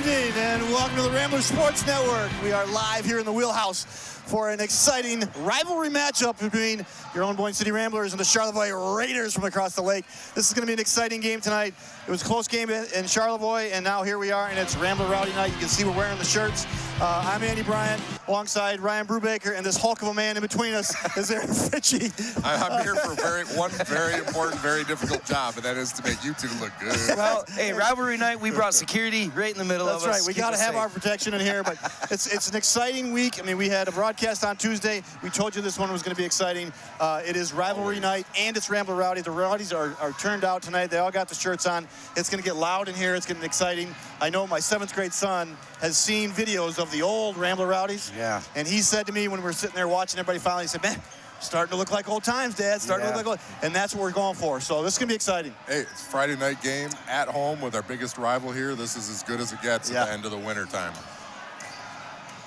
evening and welcome to the Rambler Sports Network. We are live here in the wheelhouse for an exciting rivalry matchup between your own Boyne City Ramblers and the Charlevoix Raiders from across the lake. This is going to be an exciting game tonight. It was a close game in Charlevoix, and now here we are, and it's Rambler Rowdy night. You can see we're wearing the shirts. I'm Andy Bryant, alongside Ryan Brubaker, and this hulk of a man in between us is Aaron Fitchie. I'm here for one very important, very difficult job, and that is to make you two look good. Well, hey, rivalry night, we brought security right in the middle of us. That's right. We got to have our protection in here, but it's an exciting week. I mean, we had a broadcast on Tuesday. We told you this one was going to be exciting. It is rivalry night, and it's Rambler Rowdy. The Rowdies are turned out tonight. They all got the shirts on. It's going to get loud in here. It's getting exciting. I know my 7th grade son has seen videos of the old Rambler Rowdies. Yeah. And he said to me when we were sitting there watching everybody finally, he said, man, starting to look like old times, Dad. Starting to look like old. And that's what we're going for. So this is going to be exciting. Hey, it's a Friday night game at home with our biggest rival here. This is as good as it gets at the end of the winter time.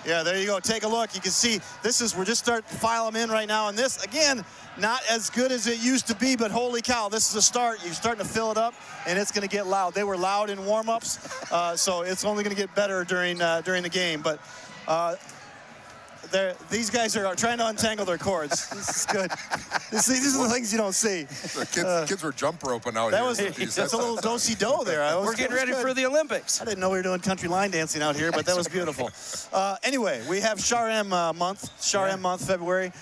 Yeah, there you go. Take a look. You can see we're just starting to file them in right now. And this, again, not as good as it used to be, but holy cow, this is a start. You're starting to fill it up, and it's going to get loud. They were loud in warm-ups, so it's only going to get better during the game. But these guys are trying to untangle their cords. This is good. These are the things you don't see. Kids were jump roping out here. That's a little do-si-do there. We're getting ready for the Olympics. I didn't know we were doing country line dancing out here, but that was beautiful. Anyway, we have Char-M month, February.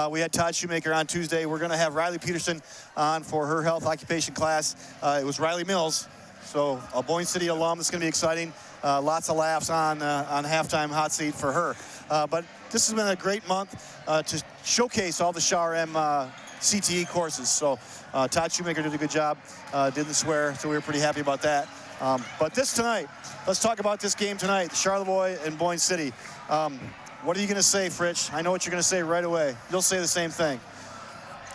We had Todd Shoemaker on Tuesday. We're going to have Riley Peterson on for her health occupation class. It was Riley Mills, so a Boyne City alum. It's going to be exciting. Lots of laughs on halftime hot seat for her. But this has been a great month to showcase all the Char-M CTE courses. So Todd Shoemaker did a good job, didn't swear, so we were pretty happy about that. But tonight, let's talk about this game tonight, Charlevoix and Boyne City. What are you going to say, Fritch? I know what you're going to say right away. You'll say the same thing.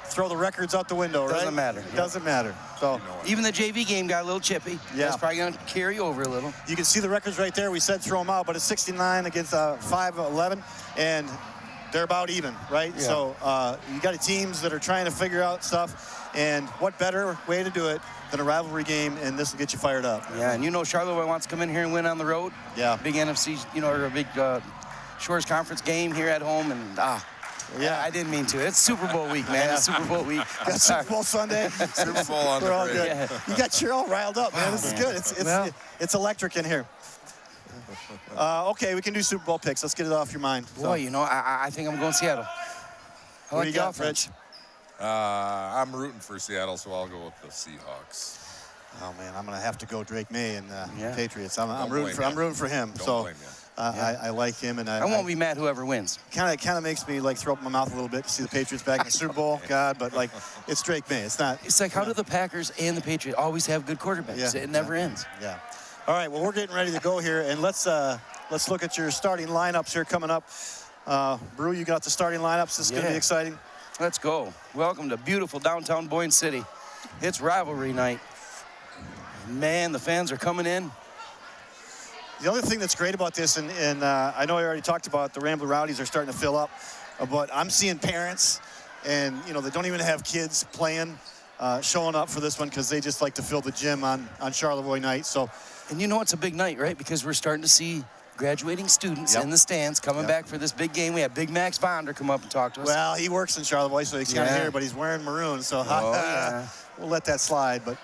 Throw the records out the window, right? Doesn't matter. It doesn't matter. So even the JV game got a little chippy. Yeah. That's probably going to carry over a little. You can see the records right there. We said throw them out, but it's 69 against 5-11, and they're about even, right? Yeah. So you got teams that are trying to figure out stuff, and what better way to do it than a rivalry game, and this will get you fired up. Yeah, and you know Charlevoix wants to come in here and win on the road. Yeah. Big NFC, or a big Shores Conference game here at home, and yeah, I didn't mean to. It's Super Bowl week, man. It's Super Bowl week. Got Super Bowl Sunday. Super Bowl on We're all the good. break. Yeah. You got you all riled up, man. This is good. It's electric in here. Okay, we can do Super Bowl picks. Let's get it off your mind. Boy, you know, I think I'm going Seattle. I What do like you the got, offense. Fritch? I'm rooting for Seattle, so I'll go with the Seahawks. Oh man, I'm gonna have to go Drake May and Yeah. Patriots. I'm Don't rooting for him. Don't So blame you. I like him, and I won't be mad whoever wins. Kind of makes me like throw up my mouth a little bit to see the Patriots back in the Super Bowl. God, but like it's Drake May. It's not. It's like, how do the Packers and the Patriots always have good quarterbacks? Yeah. It never ends. Yeah. All right. Well, we're getting ready to go here, and let's look at your starting lineups here coming up. Brew, you got the starting lineups. This is gonna be exciting. Let's go. Welcome to beautiful downtown Boyne City. It's rivalry night. Man, the fans are coming in. The other thing that's great about this, and I know I already talked about the Rambler Rowdies are starting to fill up, but I'm seeing parents, and they don't even have kids playing, showing up for this one because they just like to fill the gym on Charlevoix night. So, and it's a big night, right? Because we're starting to see graduating students in the stands coming back for this big game. We have Big Max Bonder come up and talk to us. Well, he works in Charlevoix, so he's kind of here, but he's wearing maroon, so we'll let that slide. But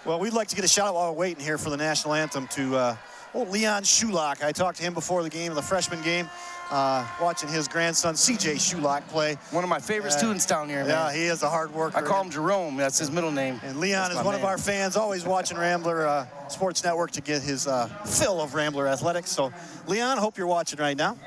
well, we'd like to get a shout out while we're waiting here for the national anthem to Leon Shulock. I talked to him before the game, the freshman game, watching his grandson, CJ Shulock, play. One of my favorite students down here, man. Yeah, he is a hard worker. I call him Jerome. That's his middle name. And Leon is one of our fans, always watching Rambler Sports Network to get his fill of Rambler athletics. So, Leon, hope you're watching right now.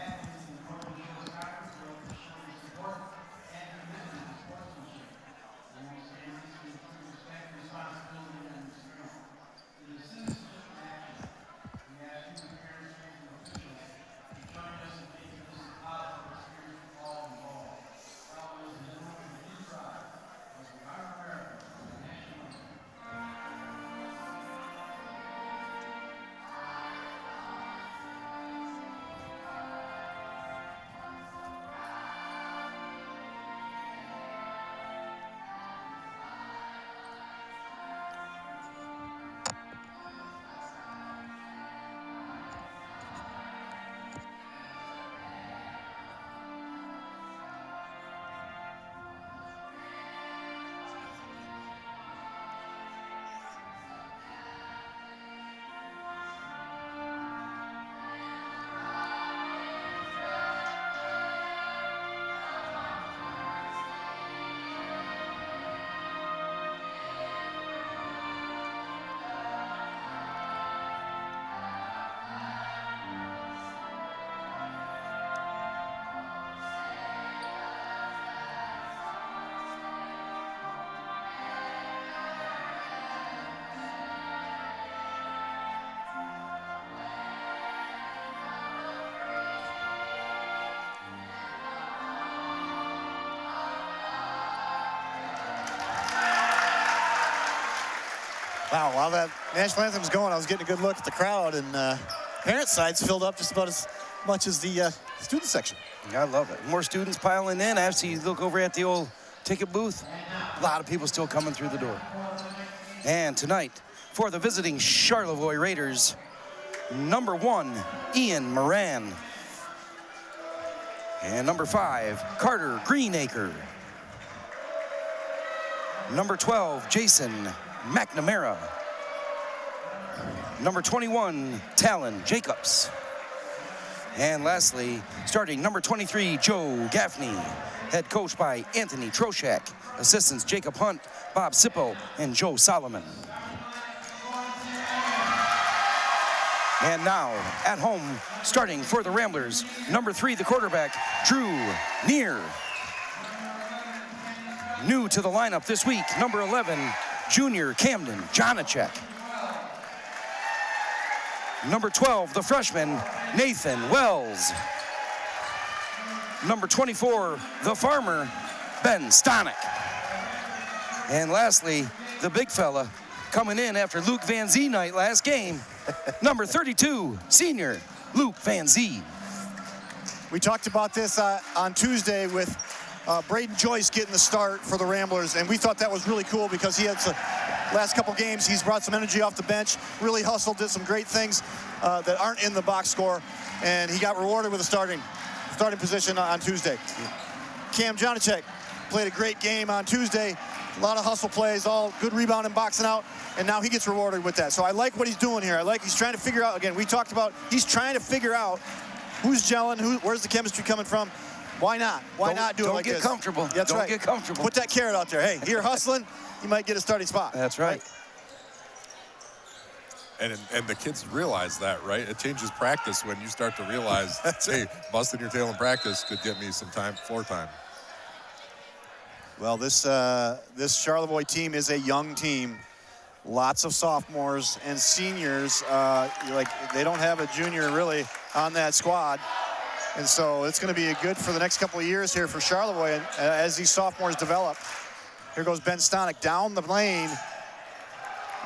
Wow, while that national anthem was going, I was getting a good look at the crowd, and parent side's filled up just about as much as the student section. I love it. More students piling in. After you look over at the old ticket booth, a lot of people still coming through the door. And tonight, for the visiting Charlevoix Raiders, number 1, Ian Moran. And number 5, Carter Greenacre. Number 12, Jason McNamara. Number 21, Talon Jacobs. And lastly, starting number 23, Joe Gaffney, head coached by Anthony Troshak, assistants Jacob Hunt, Bob Sippo, and Joe Solomon. And now, at home, starting for the Ramblers, number 3, the quarterback, Drew Neer. New to the lineup this week, number 11, junior Camden Janacek. Number 12, the freshman, Nathan Wells. Number 24, the farmer, Ben Stanek. And lastly, the big fella coming in after Luke Van Zee night last game, number 32, senior Luke Van Zee. We talked about this on Tuesday with Braden Joyce getting the start for the Ramblers, and we thought that was really cool because he had some last couple games, he's brought some energy off the bench, really hustled, did some great things that aren't in the box score, and he got rewarded with a starting position on Tuesday. Cam Janacek played a great game on Tuesday, a lot of hustle plays, all good rebounding, boxing out, and now he gets rewarded with that. So I like what he's doing here. I like he's trying to figure out, again, we talked about, he's trying to figure out who's gelling, where's the chemistry coming from. Why not? Why not do it like this? Don't get comfortable. That's right. Don't get comfortable. Put that carrot out there. Hey, you're hustling, you might get a starting spot. That's right. And the kids realize that, right? It changes practice when you start to realize, hey, busting your tail in practice could get me some floor time. Well, this Charlevoix team is a young team. Lots of sophomores and seniors. They don't have a junior really on that squad. And so it's going to be good for the next couple of years here for Charlevoix and, as these sophomores develop. Here goes Ben Stanek down the lane.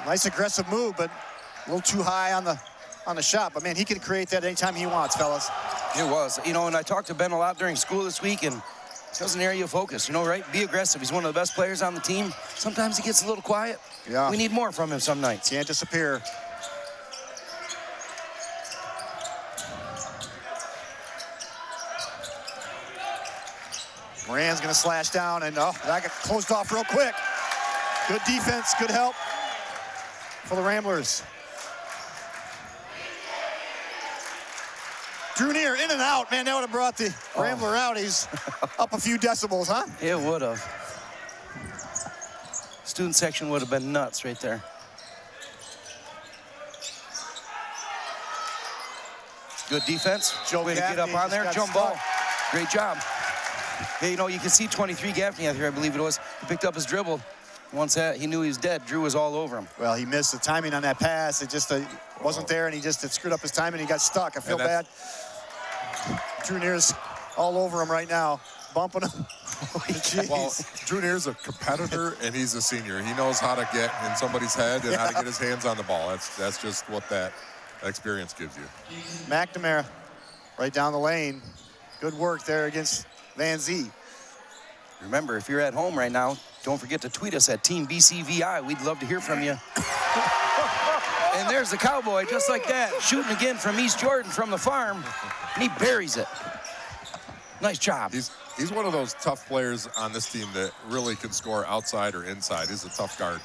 Nice aggressive move, but a little too high on the shot. But, man, he can create that anytime he wants, fellas. It was. You know, and I talked to Ben a lot during school this week, and it was an area of focus, you know, right? Be aggressive. He's one of the best players on the team. Sometimes he gets a little quiet. Yeah. We need more from him some nights. Can't disappear. Moran's going to slash down, and that got closed off real quick. Good defense, good help for the Ramblers. Drew Neer in and out. Man, that would have brought the Rambler out. He's up a few decibels, huh? It would have. Student section would have been nuts right there. Good defense. Joe Way to get up on there. Jump ball. Great job. Hey, you know, you can see 23 Gaffney out here, I believe it was. He picked up his dribble. Once he knew he was dead, Drew was all over him. Well, he missed the timing on that pass. It just wasn't there, and he just screwed up his timing. He got stuck. I feel bad. Drew Neer's all over him right now, bumping him. Well, Drew Neer's a competitor, and he's a senior. He knows how to get in somebody's head and how to get his hands on the ball. That's just what that experience gives you. McNamara right down the lane. Good work there against Van Zee. Remember, if you're at home right now, don't forget to tweet us at Team BCVI. We'd love to hear from you. And there's the Cowboy, just like that, shooting again from East Jordan from the farm, and he buries it. Nice job. He's one of those tough players on this team that really can score outside or inside. He's a tough guard.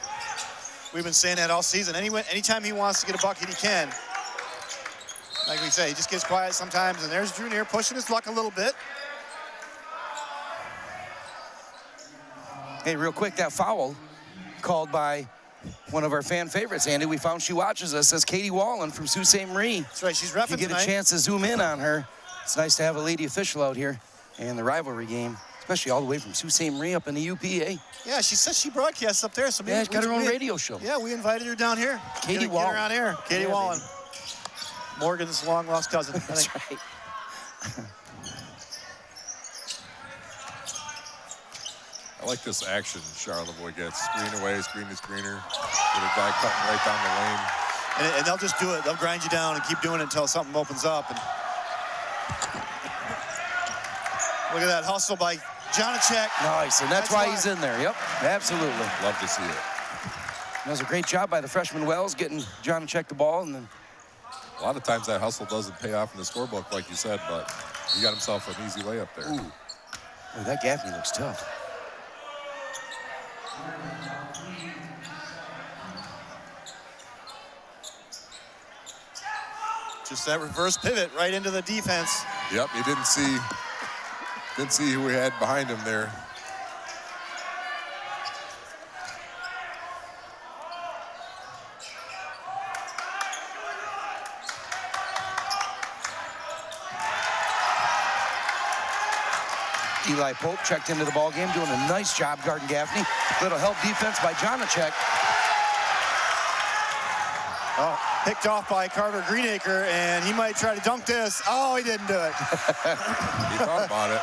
We've been saying that all season. Anytime he wants to get a bucket, he can. Like we say, he just gets quiet sometimes, and there's Drew Neer pushing his luck a little bit. Hey, real quick, that foul called by one of our fan favorites, Andy. We found she watches us. Says Katie Wallen from Sault Ste. Marie. That's right, she's repping tonight. You get a chance to zoom in on her. It's nice to have a lady official out here in the rivalry game, especially all the way from Sault Ste. Marie up in the UPA. Yeah, she says she broadcasts up there. So maybe she's got her own radio show. Yeah, we invited her down here. Katie Wallen. Get her on air. Katie Wallen. Morgan's long-lost cousin. That's right. I like this action Charlevoix gets. Screen away, screen to screener. Get a guy cutting right down the lane. And they'll just do it. They'll grind you down and keep doing it until something opens up. And look at that hustle by Janacek. Nice, and that's why he's in there. Yep, absolutely. Love to see it. That was a great job by the freshman Wells getting Janacek the ball. And then A lot of times that hustle doesn't pay off in the scorebook, like you said, but he got himself an easy layup there. ooh. Oh, that Gaffney looks tough. Just that reverse pivot right into the defense. Yep, he didn't see who we had behind him there. Eli Pope checked into the ball game, doing a nice job guarding Gaffney. Little help defense by Janacek. Oh, picked off by Carter Greenacre, and he might try to dunk this. Oh, he didn't do it. He thought about it.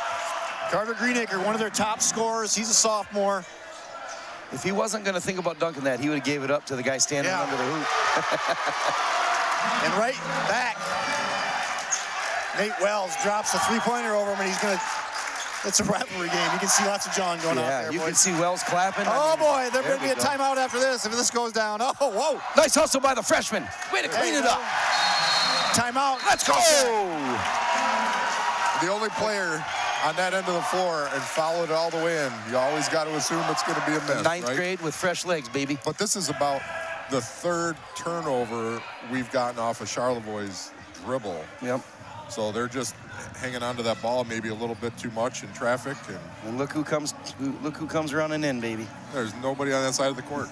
Carter Greenacre, one of their top scorers. He's a sophomore. If he wasn't going to think about dunking that, he would have gave it up to the guy standing under the hoop. And right back, Nate Wells drops a three-pointer over him, and he's going to... It's a rivalry game. You can see lots of John going on there. You boys. can see Wells clapping. Oh, boy, there may be a timeout after this if this goes down. Oh, whoa. Nice hustle by the freshman. Way to clean it up. Timeout. Let's go. The only player on that end of the floor and followed it all the way in. You always got to assume it's going to be a miss, Ninth right? grade with fresh legs, baby. But this is about the third turnover we've gotten off of Charlevoix's dribble. Yep. So they're just hanging on to that ball maybe a little bit too much in traffic. And look who comes running in, baby. There's nobody on that side of the court.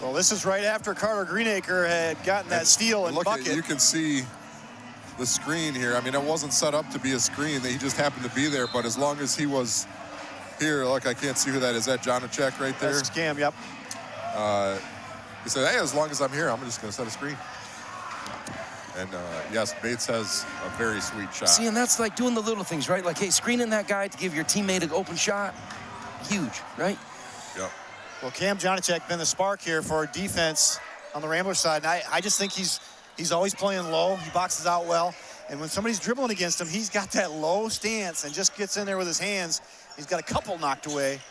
Well, this is right after Carter Greenacre had gotten that steal and bucket. You can see the screen here. I mean, it wasn't set up to be a screen. He just happened to be there. But as long as he was here, look, I can't see who that is. That Janacek right there? That's Cam, yep. He said, hey, as long as I'm here, I'm just going to set a screen. And, yes, Bates has a very sweet shot. See, and that's like doing the little things, right? Like, hey, screening that guy to give your teammate an open shot. Huge, right? Yep. Well, Cam Janacek been the spark here for defense on the Rambler side. And I just think he's always playing low. He boxes out well. And when somebody's dribbling against him, he's got that low stance and just gets in there with his hands. He's got a couple knocked away.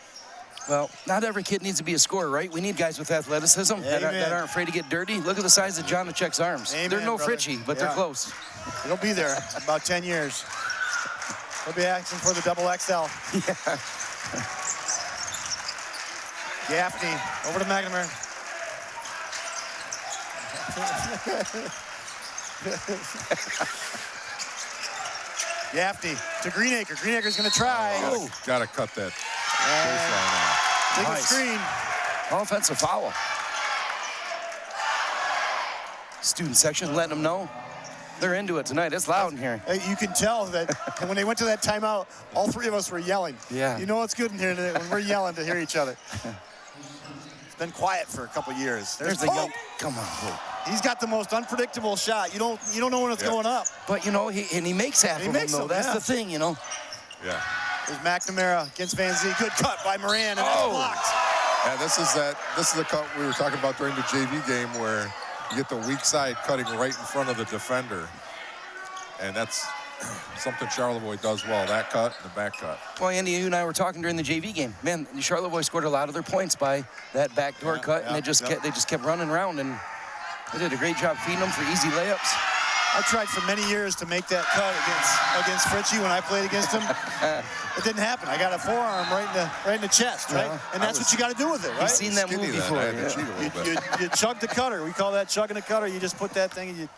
Well, not every kid needs to be a scorer, right? We need guys with athleticism that aren't afraid to get dirty. Look at the size of Janacek's arms. Amen, they're no brother. Fritchie, but they're close. He'll be there in about 10 years. He'll be asking for the double XL. Yeah. Gaffney over to McNamara. Gaffney to Greenacre. Greenacre's going to try. Got to cut that. Take a Nice. screen. Offensive foul. Student section letting them know they're into it tonight. It's loud in here. You can tell that when they went to that timeout, all three of us were yelling. Yeah. You know it's good in here when we're yelling to hear each other. It's been quiet for a couple years. There's the young. Come on, Pope. He's got the most unpredictable shot. You don't know when it's going up. But you know, he makes half of them makes though. them, That's yeah. the thing, you know. Yeah. There's McNamara against Van Zee. Good cut by Moran, and that's blocked. Yeah, this is the cut we were talking about during the JV game where you get the weak side cutting right in front of the defender. And that's something Charlevoix does well, that cut and the back cut. Well, Andy, you and I were talking during the JV game. Man, Charlevoix scored a lot of their points by that backdoor cut, and they just kept running around, and they did a great job feeding them for easy layups. I tried for many years to make that cut against Fritchie when I played against him. It didn't happen. I got a forearm right in the chest, right? And that's what you got to do with it, right? You've seen that move before. I had to cheat a little bit. You chug the cutter. We call that chugging the cutter. You just put that thing and you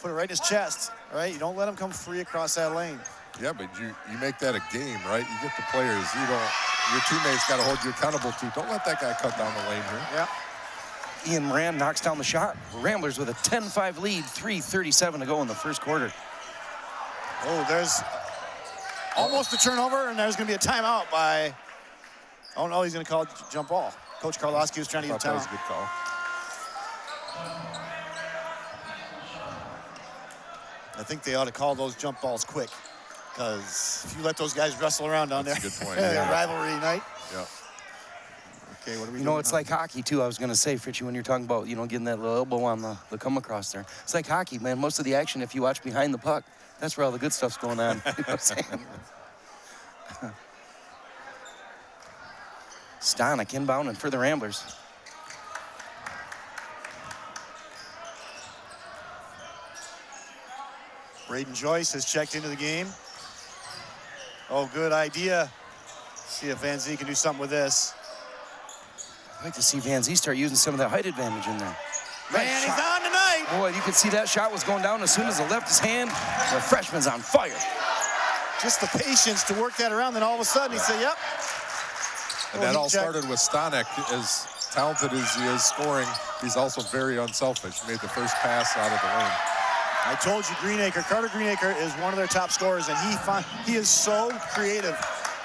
put it right in his chest, right? You don't let him come free across that lane. Yeah, but you make that a game, right? You get the players. Your teammates got to hold you accountable to. Don't let that guy cut down the lane here. Yeah. Ian Moran knocks down the shot. Ramblers with a 10-5 lead, 3:37 to go in the first quarter. Oh, there's almost a turnover, and there's going to be a timeout by, oh no, he's going to call jump ball. Coach Karlowski was trying to get a That timeout. was a good call. I think they ought to call those jump balls quick. Because if you let those guys wrestle around down That's there, a good point. yeah. Rivalry night. Yep. Okay, what are we You know, doing it's now? like hockey, too. I was going to say, Fritchie, when you're talking about, you know, getting that little elbow on the come across there. It's like hockey, man. Most of the action, if you watch behind the puck, that's where all the good stuff's going on. You know what I'm saying? Stanek inbound and for the Ramblers. Braden Joyce has checked into the game. Oh, good idea. See if Van Zee can do something with this. I'd like to see Van Zee start using some of that height advantage in there. Man, he's on tonight. Boy, you could see that shot was going down as soon as it left his hand. The freshman's on fire. Just the patience to work that around. Then all of a sudden he said, yep. And Well, that he all checked. started with Stanek. As talented as he is scoring, he's also very unselfish. Made the first pass out of the lane. I told you, Carter Greenacre is one of their top scorers, and he is so creative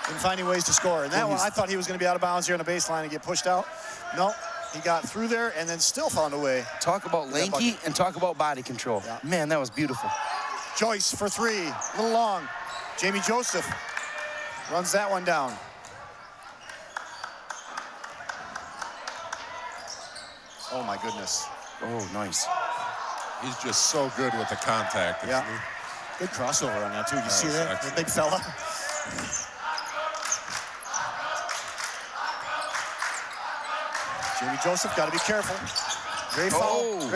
in finding ways to score. And that one, I thought he was going to be out of bounds here on the baseline and get pushed out. No, he got through there and then still found a way. Talk about lanky and talk about body control. Yeah. Man, that was beautiful. Joyce for three, a little long. Jamie Joseph runs that one down. Oh my goodness. Oh, nice. He's just so good with the contact. Isn't Yeah. he? Good crossover on that too. You see was that? The excellent. big fella. Jamie Joseph got to be careful. Very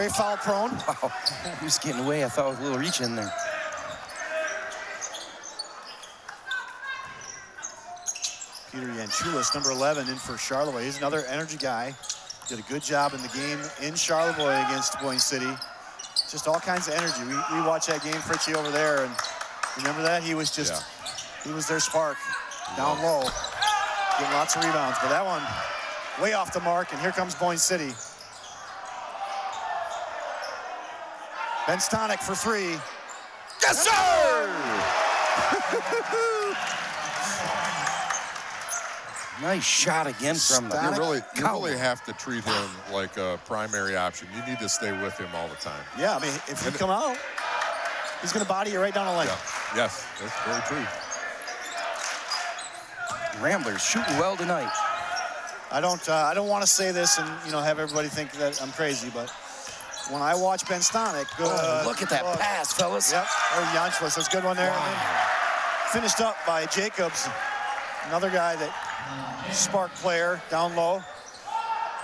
foul prone. Wow. He was getting away. I thought with a little reach in there. Peter Yanchulis, number 11, in for Charlevoix. He's another energy guy. Did a good job in the game in Charlevoix against Boyne City. Just all kinds of energy. We watched that game, Fritchie, over there, and remember that? He was just, he was their spark. Down low, getting lots of rebounds. But that one, way off the mark, and here comes Boyne City. Ben Stanek for three. Yes, sir! Nice shot again from the... You Cowboy. really have to treat him like a primary option. You need to stay with him all the time. Yeah, I mean, if you come out, he's going to body you right down the lane. Yeah. Yes, that's very true. Ramblers shooting well tonight. I don't want to say this and have everybody think that I'm crazy, but when I watch Ben Stanek, Look at that pass, fellas. Yep, or Yanchulis, that's a good one there. Wow. And then finished up by Jacobs, another guy that spark player down low.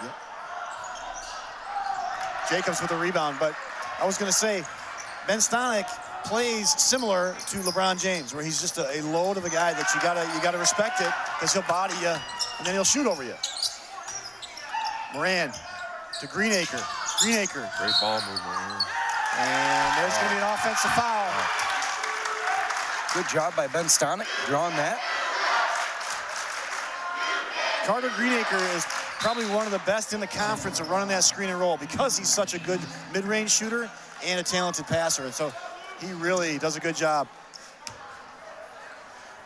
Yep. Jacobs with a rebound, but I was going to say Ben Stanek plays similar to LeBron James, where he's just a load of a guy that you gotta respect it, because he'll body you and then he'll shoot over you. Moran to Greenacre. Great ball movement here. And there's going to be an offensive foul. Good job by Ben Stanek drawing that. Carter Greenacre is probably one of the best in the conference at running that screen and roll, because he's such a good mid-range shooter and a talented passer. And so he really does a good job.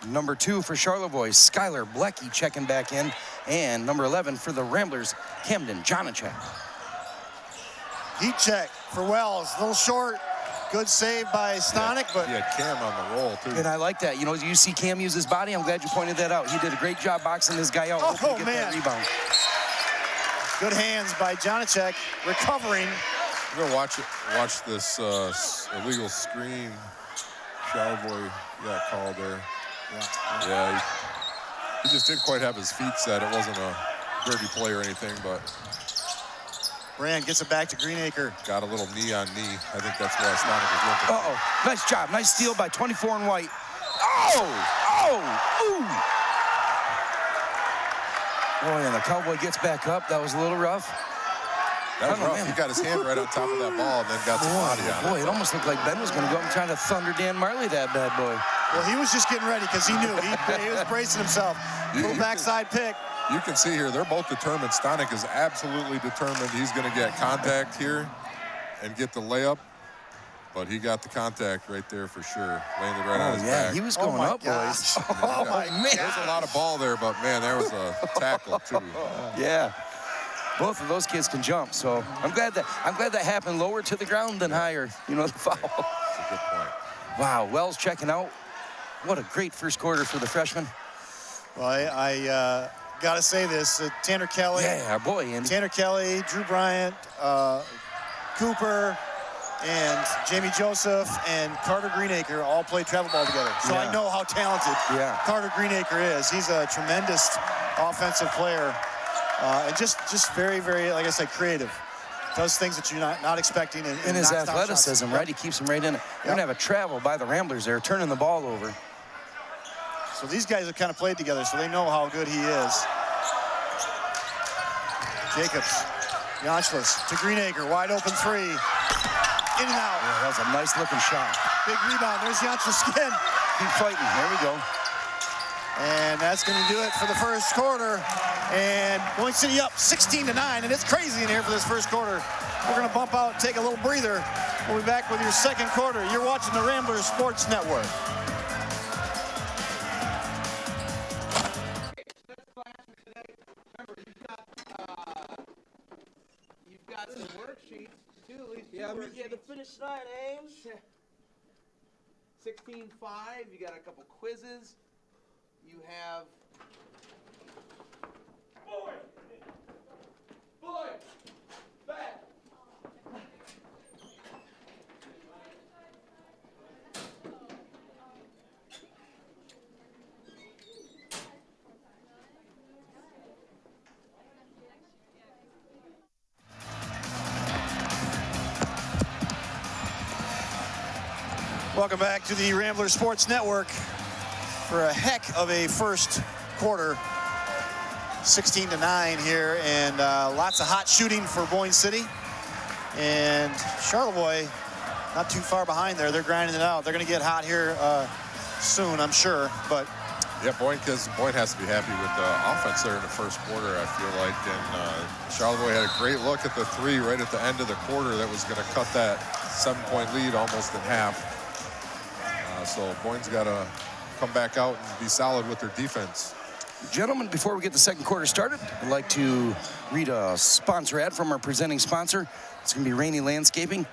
Number 2 for Charlevoix, Skylar Blecky checking back in. And number 11 for the Ramblers, Camden Janacek. Heat check for Wells, a little short. Good save by Stanek, but He had Cam on the roll, too. And I like that. You know, you see Cam use his body. I'm glad you pointed that out. He did a great job boxing this guy out. Hoping to get that rebound. Good hands by Janacek, recovering. We're gonna watch this illegal screen. Charlevoix got called there. Yeah, he just didn't quite have his feet set. It wasn't a dirty play or anything, but Brand gets it back to Greenacre. got a little knee on knee. I think that's why Stanek was looking for. Uh-oh. Nice job. Nice steal by 24 and White. Ooh. Boy, and the Cowboy gets back up. That was a little rough. That was rough. man. He got his hand right on top of that ball and then got some body on Boy, it. it almost looked like Ben was going to go up and try to thunder Dan Marley, that bad boy. Well, he was just getting ready because he knew. He was bracing himself. Little backside pick. You can see here, they're both determined. Stanek is absolutely determined. He's going to get contact here and get the layup. But he got the contact right there for sure. Landed right on his back. He was going my up, gosh. boys. Oh, my man. There's a lot of ball there, but, man, there was a tackle, too. Yeah. Both of those kids can jump, so I'm glad that happened lower to the ground than higher. You know, the foul. That's a good point. Wow, Wells checking out. What a great first quarter for the freshman. Well, I got to say this. Tanner Kelly. Yeah, boy. And Tanner Kelly, Drew Bryant, Cooper, and Jamie Joseph, and Carter Greenacre all played travel ball together. So I know how talented Carter Greenacre is. He's a tremendous offensive player. And just very, very, like I said, creative. Does things that you're not expecting. And his athleticism, right? He keeps them right in it. You're going to have a travel by the Ramblers there, turning the ball over. So these guys have kind of played together, so they know how good he is. Jacobs, Yonchless to Greenacre, wide open three. In and out. Yeah, that was a nice looking shot. Big rebound, there's Yonchless again. Keep fighting, there we go. And that's going to do it for the first quarter. And Boyne City up 16-9, and it's crazy in here for this first quarter. We're going to bump out and take a little breather. We'll be back with your second quarter. You're watching the Ramblers Sports Network. You've got some worksheets, too. At least yeah, the finish line, Ames. 16-5. You got a couple quizzes. You have Boy, back. Welcome back to the Rambler Sports Network for a heck of a first quarter. 16-9 here, and lots of hot shooting for Boyne City. And Charlevoix not too far behind there. They're grinding it out. They're going to get hot here soon, I'm sure. But yeah, Boyne has to be happy with the offense there in the first quarter, I feel like. And Charlevoix had a great look at the three right at the end of the quarter that was going to cut that 7-point lead almost in half. So Boyne's got to come back out and be solid with their defense. Gentlemen, before we get the second quarter started, I'd like to read a sponsor ad from our presenting sponsor. It's going to be Rainey Landscaping.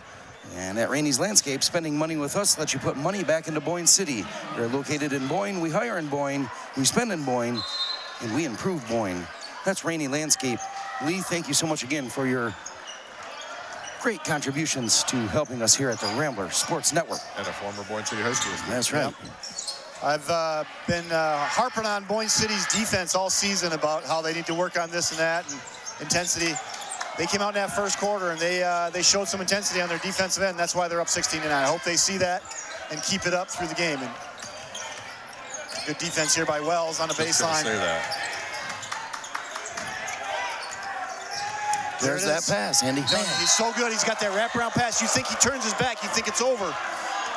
And at Rainey's Landscape, spending money with us lets you put money back into Boyne City. They're located in Boyne, we hire in Boyne, we spend in Boyne, and we improve Boyne. That's Rainey Landscape. Lee, thank you so much again for your great contributions to helping us here at the Rambler Sports Network. And a former Boyne City High School student. That's right. Yep. I've been harping on Boyne City's defense all season about how they need to work on this and that and intensity. They came out in that first quarter and they showed some intensity on their defensive end. That's why they're up 16-9. I hope they see that and keep it up through the game. And good defense here by Wells on the baseline. Say that. There's that pass, Andy. Man, he's so good. He's got that wraparound pass. You think he turns his back, you think it's over,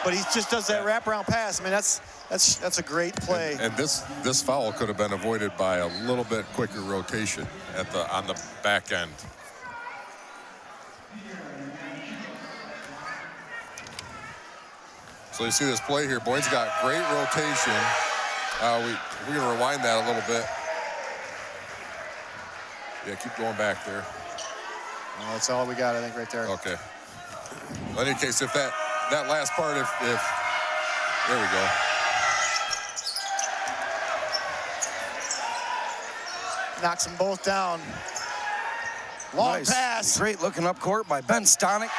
but he just does that wraparound pass. I mean, that's a great play. And this foul could have been avoided by a little bit quicker rotation on the back end. So you see this play here. Boyne's got great rotation. We're going to rewind that a little bit. Yeah, keep going back there. Well, that's all we got, I think, right there. Okay. In any case, if that last part, if there we go. Knocks them both down. Long Nice. pass. Great looking up court by Ben Stonick.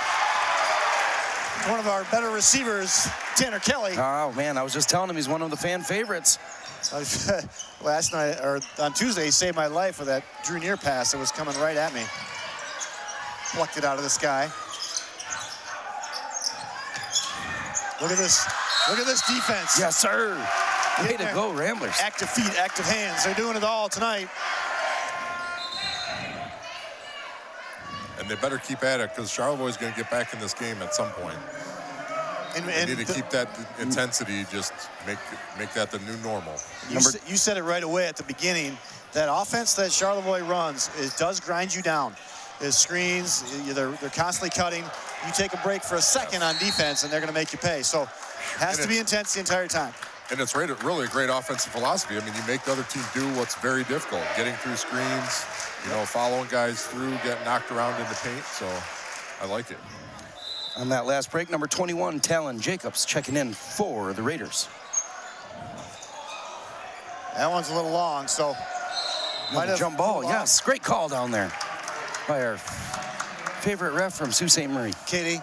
One of our better receivers, Tanner Kelly. Oh, man, I was just telling him he's one of the fan favorites. Last night, or on Tuesday, he saved my life with that Drew near pass that was coming right at me. Plucked it out of the sky. Look at this. Look at this defense. Yes, sir. Way to go, Ramblers. Active feet, active hands. They're doing it all tonight. And they better keep at it because Charlevoix is going to get back in this game at some point. And they need to keep that intensity, just make that the new normal. You said it right away at the beginning. That offense that Charlevoix runs does grind you down. His screens, they're constantly cutting. You take a break for a second on defense, and they're going to make you pay. So has to be intense the entire time. And it's really a great offensive philosophy. I mean, you make the other team do what's very difficult, getting through screens, following guys through, getting knocked around in the paint. So I like it. On that last break, number 21, Talon Jacobs checking in for the Raiders. That one's a little long, so. Another jump ball, yes. Great call down there by our favorite ref from Sault Ste. Marie. Katie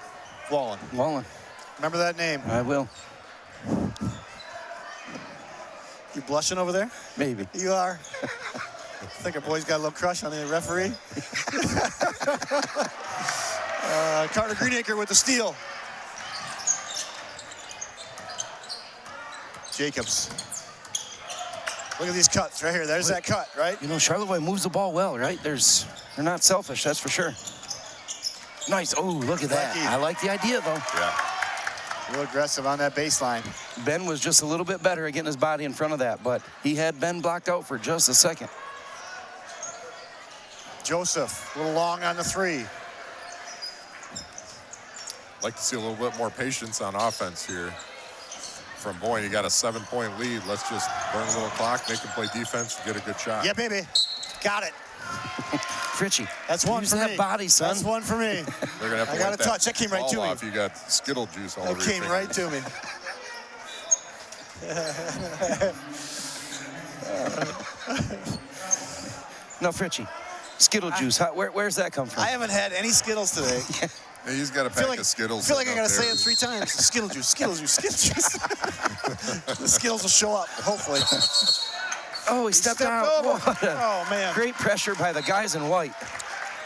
Wallen. Wallen. Remember that name. I will. You blushing over there? Maybe. You are. I think our boy's got a little crush on the referee. Carter Greenacre with the steal. Jacobs. Look at these cuts right here. There's that cut, right? You know, Charlevoix moves the ball well, right? They're not selfish, that's for sure. Nice. Oh, look at that. I like the idea, though. Yeah. Real aggressive on that baseline. Ben was just a little bit better at getting his body in front of that, but he had Ben blocked out for just a second. Joseph, a little long on the three. Like to see a little bit more patience on offense here from Boyne. You got a 7-point lead. Let's just burn a little clock, make them play defense, get a good shot. Yeah, baby. Got it. Fritchie. That's one Use for that me. body, son. That's one for me. They're gonna have to I got wipe a touch. That came right to ball me. off. You got Skittle juice all That over your came right fingers. to me. No, Fritchie. Skittle juice. Where's that come from? I haven't had any Skittles today. Hey, he's got a pack of Skittles. I feel like I got to say there. it 3 times. Skittle juice, Skittle juice, Skittle juice. The Skittles will show up, hopefully. Oh, he stepped out. over. What a Oh, man. great pressure by the guys in white.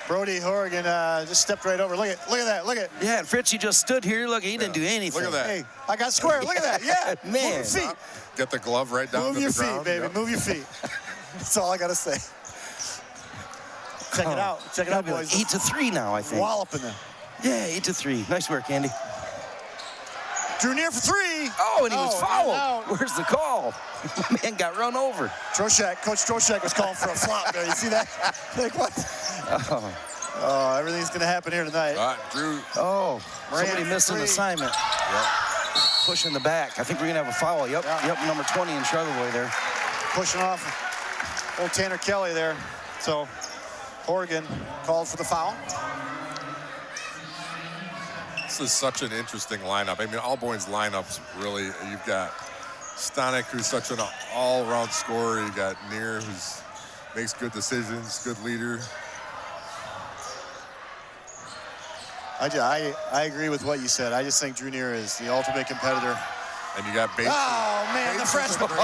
Brody Horrigan just stepped right over. Look at that. Look at. Yeah, and Fritchie just stood here. Look, he didn't do anything. Look at that. Hey, I got square. Look at that. Yeah. Man. Move your feet. Get the glove right down Move to your the feet, ground. baby. Yep. Move your feet. That's all I got to say. Check it out. Check it out, boys. 8-3 now, I think. Walloping them. Yeah, 8-3. Nice work, Andy. Drew near for 3. Oh, and he was and fouled. out. Where's the call? Man got run over. Coach Troshak was calling for a flop there. You see that? Like what? Oh, everything's going to happen here tonight. Drew. Oh, Moran somebody missed an 3. assignment. Yeah. Pushing the back. I think we're going to have a foul. Yep, number 20 in Charlevoix there. Pushing off old Tanner Kelly there. So Oregon called for the foul. This is such an interesting lineup. I mean, all Boyne's lineups really, you've got Stanek, who's such an all-around scorer. You got Neer, who makes good decisions, good leader. I agree with what you said. I just think Drew Neer is the ultimate competitor. And you got Bates. Oh, man, the freshman. Man,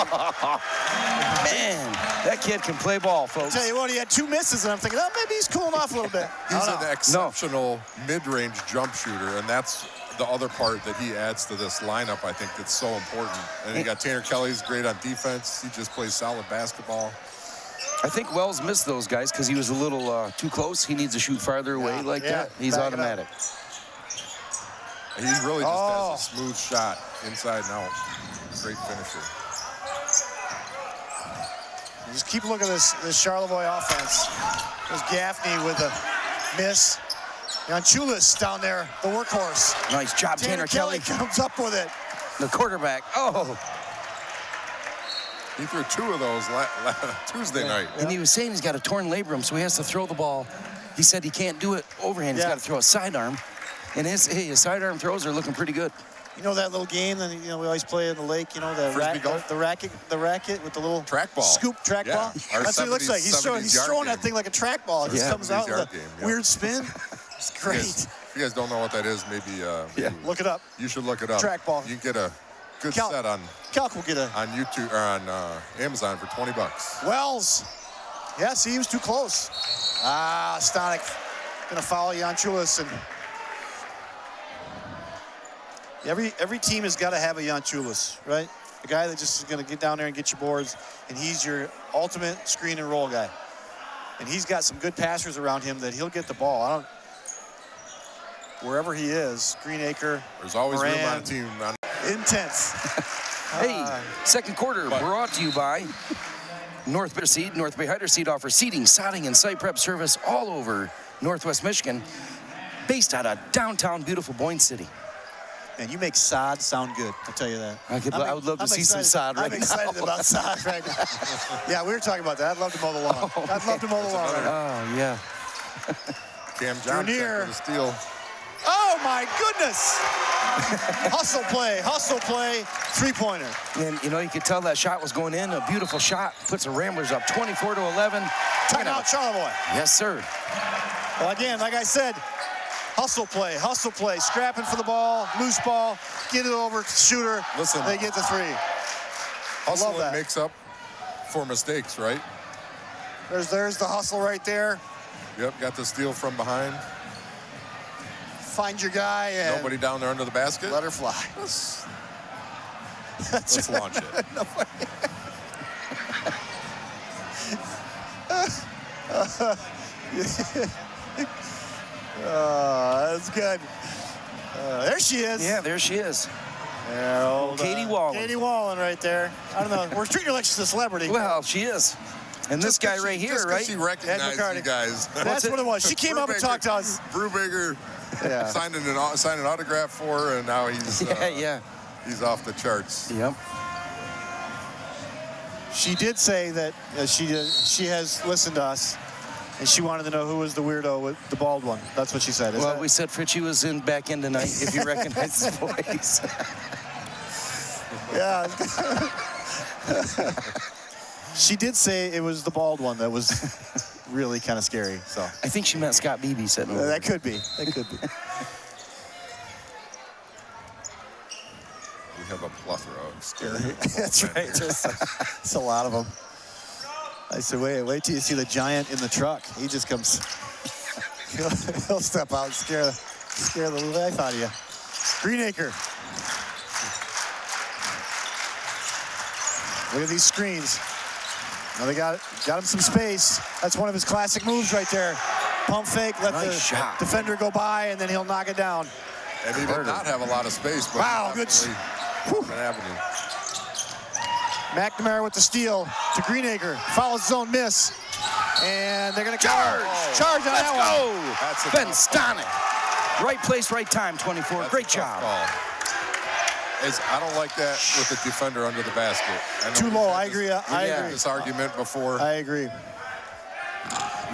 that kid can play ball, folks. Tell you what, he had 2 misses, and I'm thinking, oh, maybe he's cooling off a little bit. He's an exceptional mid-range jump shooter, and that's the other part that he adds to this lineup, I think, that's so important. And you got Tanner Kelly's great on defense. He just plays solid basketball. I think Wells missed those guys because he was a little too close. He needs to shoot farther away like that. He's automatic. He really just has a smooth shot inside and out. Great finisher. Just keep looking at this Charlevoix offense. There's Gaffney with a miss. Yanchulis down there, the workhorse. Nice job, Tanner Kelly. Comes up with it. The quarterback. Oh. He threw 2 of those Tuesday night. And he was saying he's got a torn labrum, so he has to throw the ball. He said he can't do it overhand. He's got to throw a sidearm. And his sidearm throws are looking pretty good. You know that little game that we always play in the lake. You know the racket with the little track ball, scoop track ball. That's what he looks like. He's throwing that thing like a track ball. It just comes out with a weird spin. It's great. If you guys don't know what that is, maybe look it up. You should look it up. Track ball. You can get a good set on Calc will get on YouTube or on Amazon for $20. Wells. Yeah, see, he was too close. Stanek gonna foul Yanchulis, and every team has got to have a Yanchulis, right? A guy that just is gonna get down there and get you boards, and he's your ultimate screen and roll guy. And he's got some good passers around him that he'll get the ball. Wherever he is, Greenacre. There's always Moran, room on a team. Intense. Hey, second quarter brought to you by North Bay Seed. North Bay Hyder Seed offers seeding, sodding, and site prep service all over Northwest Michigan, based out of downtown beautiful Boyne City. And you make sod sound good, I'll tell you that. I would love to see some sod right now. I'm excited about sod right now. Yeah, we were talking about that. I'd love to mow the lawn. I'd love to mow the lawn. Oh, yeah. Cam Johnson for the steal. Oh, my goodness. Hustle play, three-pointer. And, you know, you could tell that shot was going in. A beautiful shot. Puts the Ramblers up 24-11. Timeout, Charlevoix. Yes, sir. Well, again, like I said, hustle play, scrapping for the ball, loose ball, get it over, shooter. Listen, they get the three. Hustling makes up for mistakes, right? There's the hustle right there. Yep, got the steal from behind. Find your guy and nobody down there under the basket. let her fly. Let's launch it. That's good. There she is. Yeah, there she is. Katie Wallen. Katie Wallen right there. I don't know. We're treating her like she's a celebrity. Well, she is. And this guy right here, right? She recognized you guys. That's what it was. She came up and talked to us. Brubaker signed an autograph for her, and now he's he's off the charts. Yep. She did say that she has listened to us, and she wanted to know who was the weirdo with the bald one. That's what she said. Well, we said Fritchie was back in tonight, if you recognize his voice. Yeah. She did say it was the bald one that was really kind of scary. So I think she meant Scott Beebe sitting over that could be. That could be. We have a plethora of scary. That's right. It's a lot of them. I said, wait till you see the giant in the truck. He just comes. He'll step out and scare the life out of you. Greenacre. Look at these screens. Now they got him some space. That's one of his classic moves right there. Pump fake, let the defender go by, and then he'll knock it down. And he did not have a lot of space. But wow, good. An avenue. McNamara with the steal to Greenacre. Follows zone miss. And they're going to charge on that one. Let's go. Ben Stonick. Right place, right time, 24. That's great job. I don't like that with the defender under the basket. Too low, I agree. I agree. This argument before. I agree.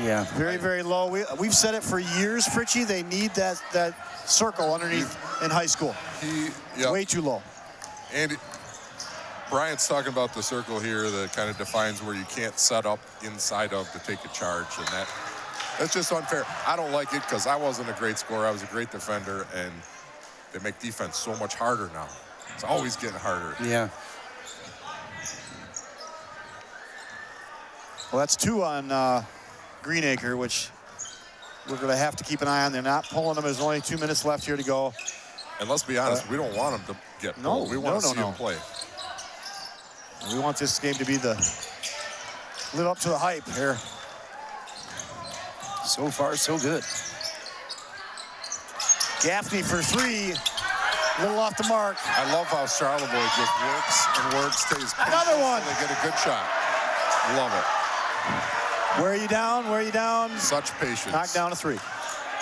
Yeah. Very, very low. We've said it for years, Fritchie. They need that circle underneath in high school. Way too low. And Bryant's talking about the circle here that kind of defines where you can't set up inside of to take a charge, and that's just unfair. I don't like it because I wasn't a great scorer. I was a great defender, and they make defense so much harder now. It's always getting harder. Yeah. Well, that's 2 on Greenacre, which we're going to have to keep an eye on. They're not pulling them. There's only 2 minutes left here to go. And let's be honest, we don't want them to get pulled. We want to see them play. We want this game to be live up to the hype here. So far, so good. Gaffney for 3. A little off the mark. I love how Charlevoix just works, stays patient. Another one. They get a good shot. Love it. Where are you down? Such patience. Knocked down a 3.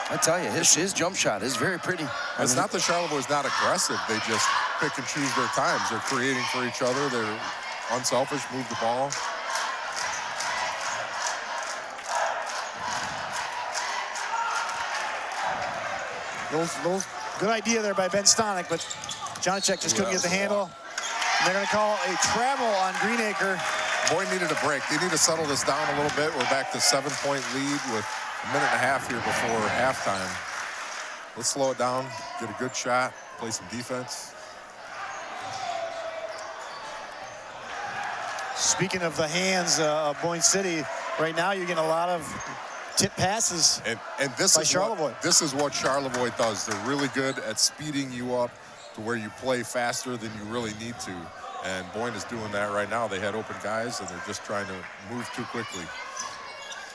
I tell you, his jump shot is very pretty. It's not that Charlevoix's not aggressive. They just pick and choose their times. They're creating for each other. They're unselfish, move the ball. Those good idea there by Ben Stonick, but Janacek just couldn't get the handle. And they're going to call a travel on Greenacre. Boyne needed a break. They need to settle this down a little bit. We're back to 7-point lead with a minute and a half here before halftime. Let's slow it down, get a good shot, play some defense. Speaking of the hands of Boyne City, right now you're getting a lot of tip passes and this by is Charlevoix. This is what Charlevoix does. They're really good at speeding you up to where you play faster than you really need to. And Boyne is doing that right now. They had open guys, and they're just trying to move too quickly.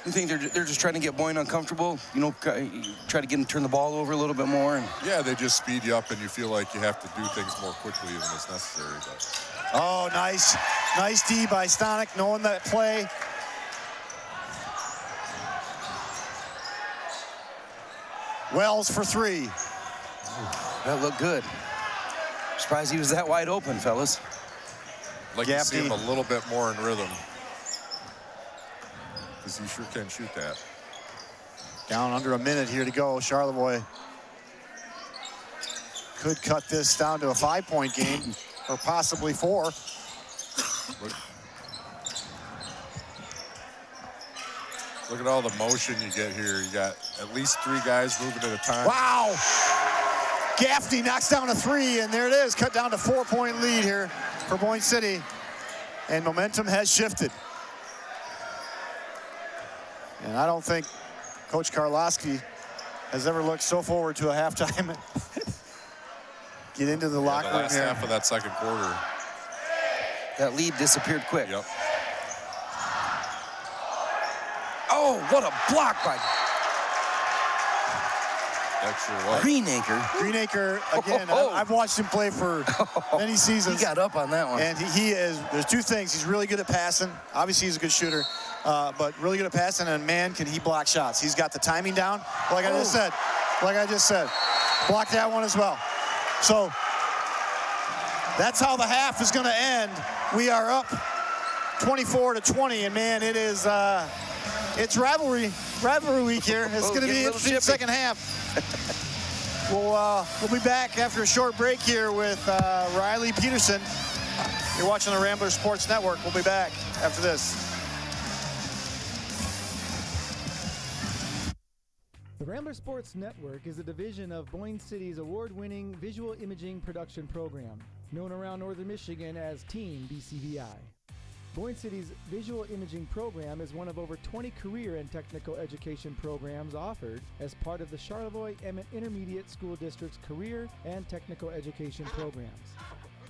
You think they're just trying to get Boyne uncomfortable? You know, try to get him to turn the ball over a little bit more? And yeah, they just speed you up, and you feel like you have to do things more quickly than is necessary. But. Oh, nice D by Stonick, knowing that play. Wells for 3. That looked good. Surprised he was that wide open, fellas. Like to see him a little bit more in rhythm. Because he sure can shoot that. Down under a minute here to go. Charlevoix could cut this down to a 5-point game, or possibly 4. Look at all the motion you get here. You got at least 3 guys moving at a time. Wow! Gaffney knocks down a 3, and there it is, cut down to 4-point lead here for Boyne City. And momentum has shifted. And I don't think Coach Karlowski has ever looked so forward to a halftime. Get into the locker room last here. half of that second quarter. That lead disappeared quick. Yep. Oh, what a block by That sure was. Greenacre. Greenacre, again, I've watched him play for many seasons. He got up on that one. And he is, there's 2 things. He's really good at passing. Obviously, he's a good shooter, but really good at passing, and man, can he block shots. He's got the timing down, like I just said. Block that one as well. So that's how the half is going to end. We are up 24-20, and man, it is, it's rivalry week here. It's going to be an interesting second half. We'll be back after a short break here with Riley Peterson. You're watching the Rambler Sports Network. We'll be back after this. The Rambler Sports Network is a division of Boyne City's award-winning visual imaging production program, known around northern Michigan as Team BCVI. Boyne City's visual imaging program is one of over 20 career and technical education programs offered as part of the Charlevoix Intermediate School District's career and technical education programs.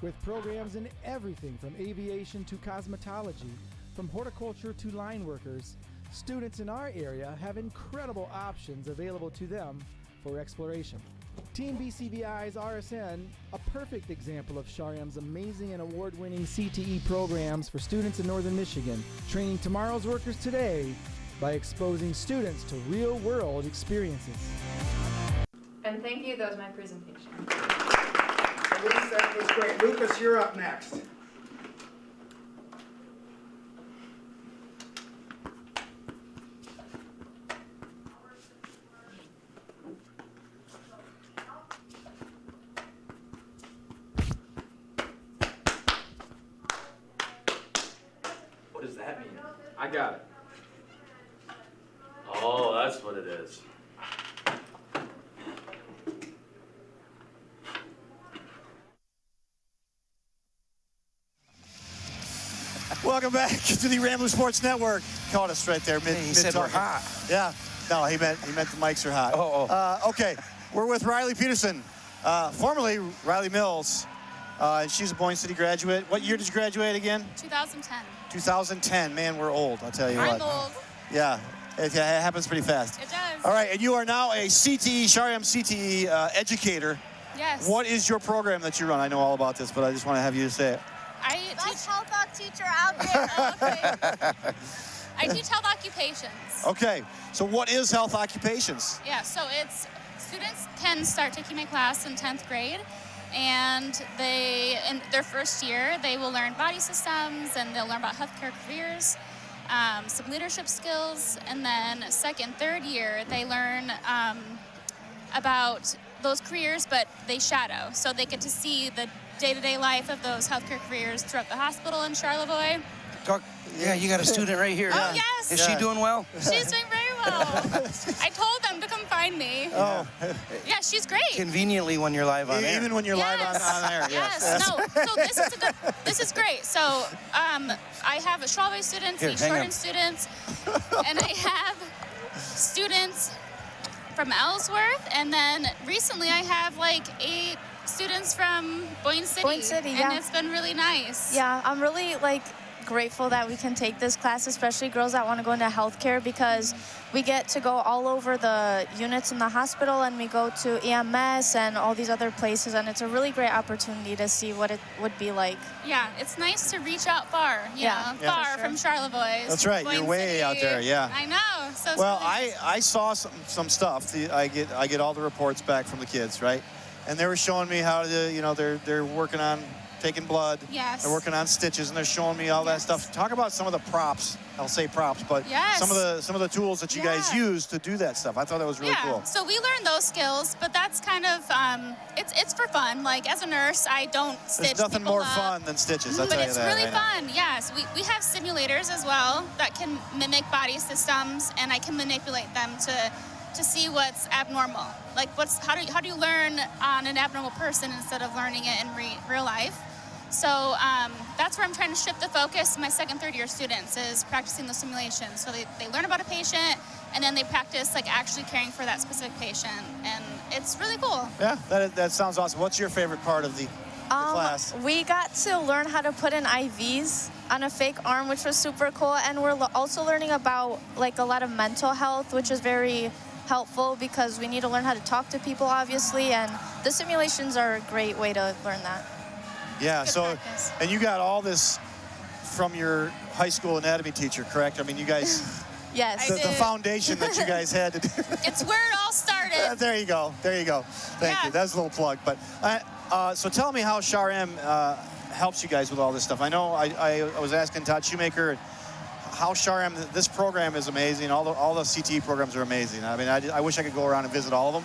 With programs in everything from aviation to cosmetology, from horticulture to line workers, students in our area have incredible options available to them for exploration. Team BCVI's RSN, a perfect example of Charem's amazing and award-winning CTE programs for students in northern Michigan, training tomorrow's workers today by exposing students to real-world experiences. And thank you, that was my presentation. Elise, that was great. Lucas, you're up next. What does that mean? I got it. Oh, that's what it is. Welcome back to the Rambler Sports Network. Caught us right there, mid. He said we're hot. Yeah. No, he meant the mics are hot. Okay, we're with Riley Peterson, formerly Riley Mills. She's a Boyne City graduate. What year did you graduate again? 2010. 2010. Man, we're old. I'll tell you what. I'm old. Yeah, it happens pretty fast. It does. All right, and you are now a CTE, Charem CTE educator. Yes. What is your program that you run? I know all about this, but I just want to have you say it. I Best health doc teacher out there. I teach health occupations. Okay, so what is health occupations? Yeah, so it's students can start taking my class in 10th grade, and in their first year, they will learn body systems, and they'll learn about healthcare careers, some leadership skills, and then second, third year, they learn about those careers, but they shadow, so they get to see the day-to-day life of those healthcare careers throughout the hospital in Charlevoix. Yeah, you got a student right here. Oh, yes. Is she doing well? She's doing very well. I told them to come find me. Oh. Yeah, she's great. Conveniently when you're live on air. Even when you're live on air. Yes. No, so this is great. So I have Charlevoix students, East Jordan students, and I have students from Ellsworth, and then recently I have like 8 students from Boyne City. Boyne City, yeah. And it's been really nice. Yeah, I'm really grateful that we can take this class, especially girls that want to go into healthcare, because we get to go all over the units in the hospital, and we go to EMS and all these other places, and it's a really great opportunity to see what it would be like. Yeah, it's nice to reach out far, you know, far from Charlevoix. That's right, Boyne you're way City. out there, yeah. I know. So well, I saw some stuff. I get all the reports back from the kids, right? and they were showing me how to, you know, they're working on taking blood. Yes. They're working on stitches, and they're showing me all that stuff. Talk about some of the props. I'll say props, but some of the tools that you guys use to do that stuff. I thought that was really cool. So we learned those skills, but that's kind of it's for fun. Like as a nurse, I don't stitch. There's nothing people more up, fun than stitches. I'll tell you that. But it's really fun. Yes, we have simulators as well that can mimic body systems, and I can manipulate them to see what's abnormal. Like how do you learn on an abnormal person instead of learning it in real life? So that's where I'm trying to shift the focus. My second, third year students is practicing the simulations. So they learn about a patient, and then they practice like actually caring for that specific patient, and it's really cool. Yeah, that sounds awesome. What's your favorite part of the class? We got to learn how to put in IVs on a fake arm, which was super cool, and we're also learning about like a lot of mental health, which is very helpful because we need to learn how to talk to people, obviously, and the simulations are a great way to learn that. Yeah, and you got all this from your high school anatomy teacher, correct? I mean, you guys, yes, the foundation that you guys had to do. It's where it all started. There you go. Thank you. That's a little plug. But so tell me how Charem helps you guys with all this stuff. I know I was asking Todd Shoemaker how Charem, this program is amazing. All the CTE programs are amazing. I mean, I wish I could go around and visit all of them.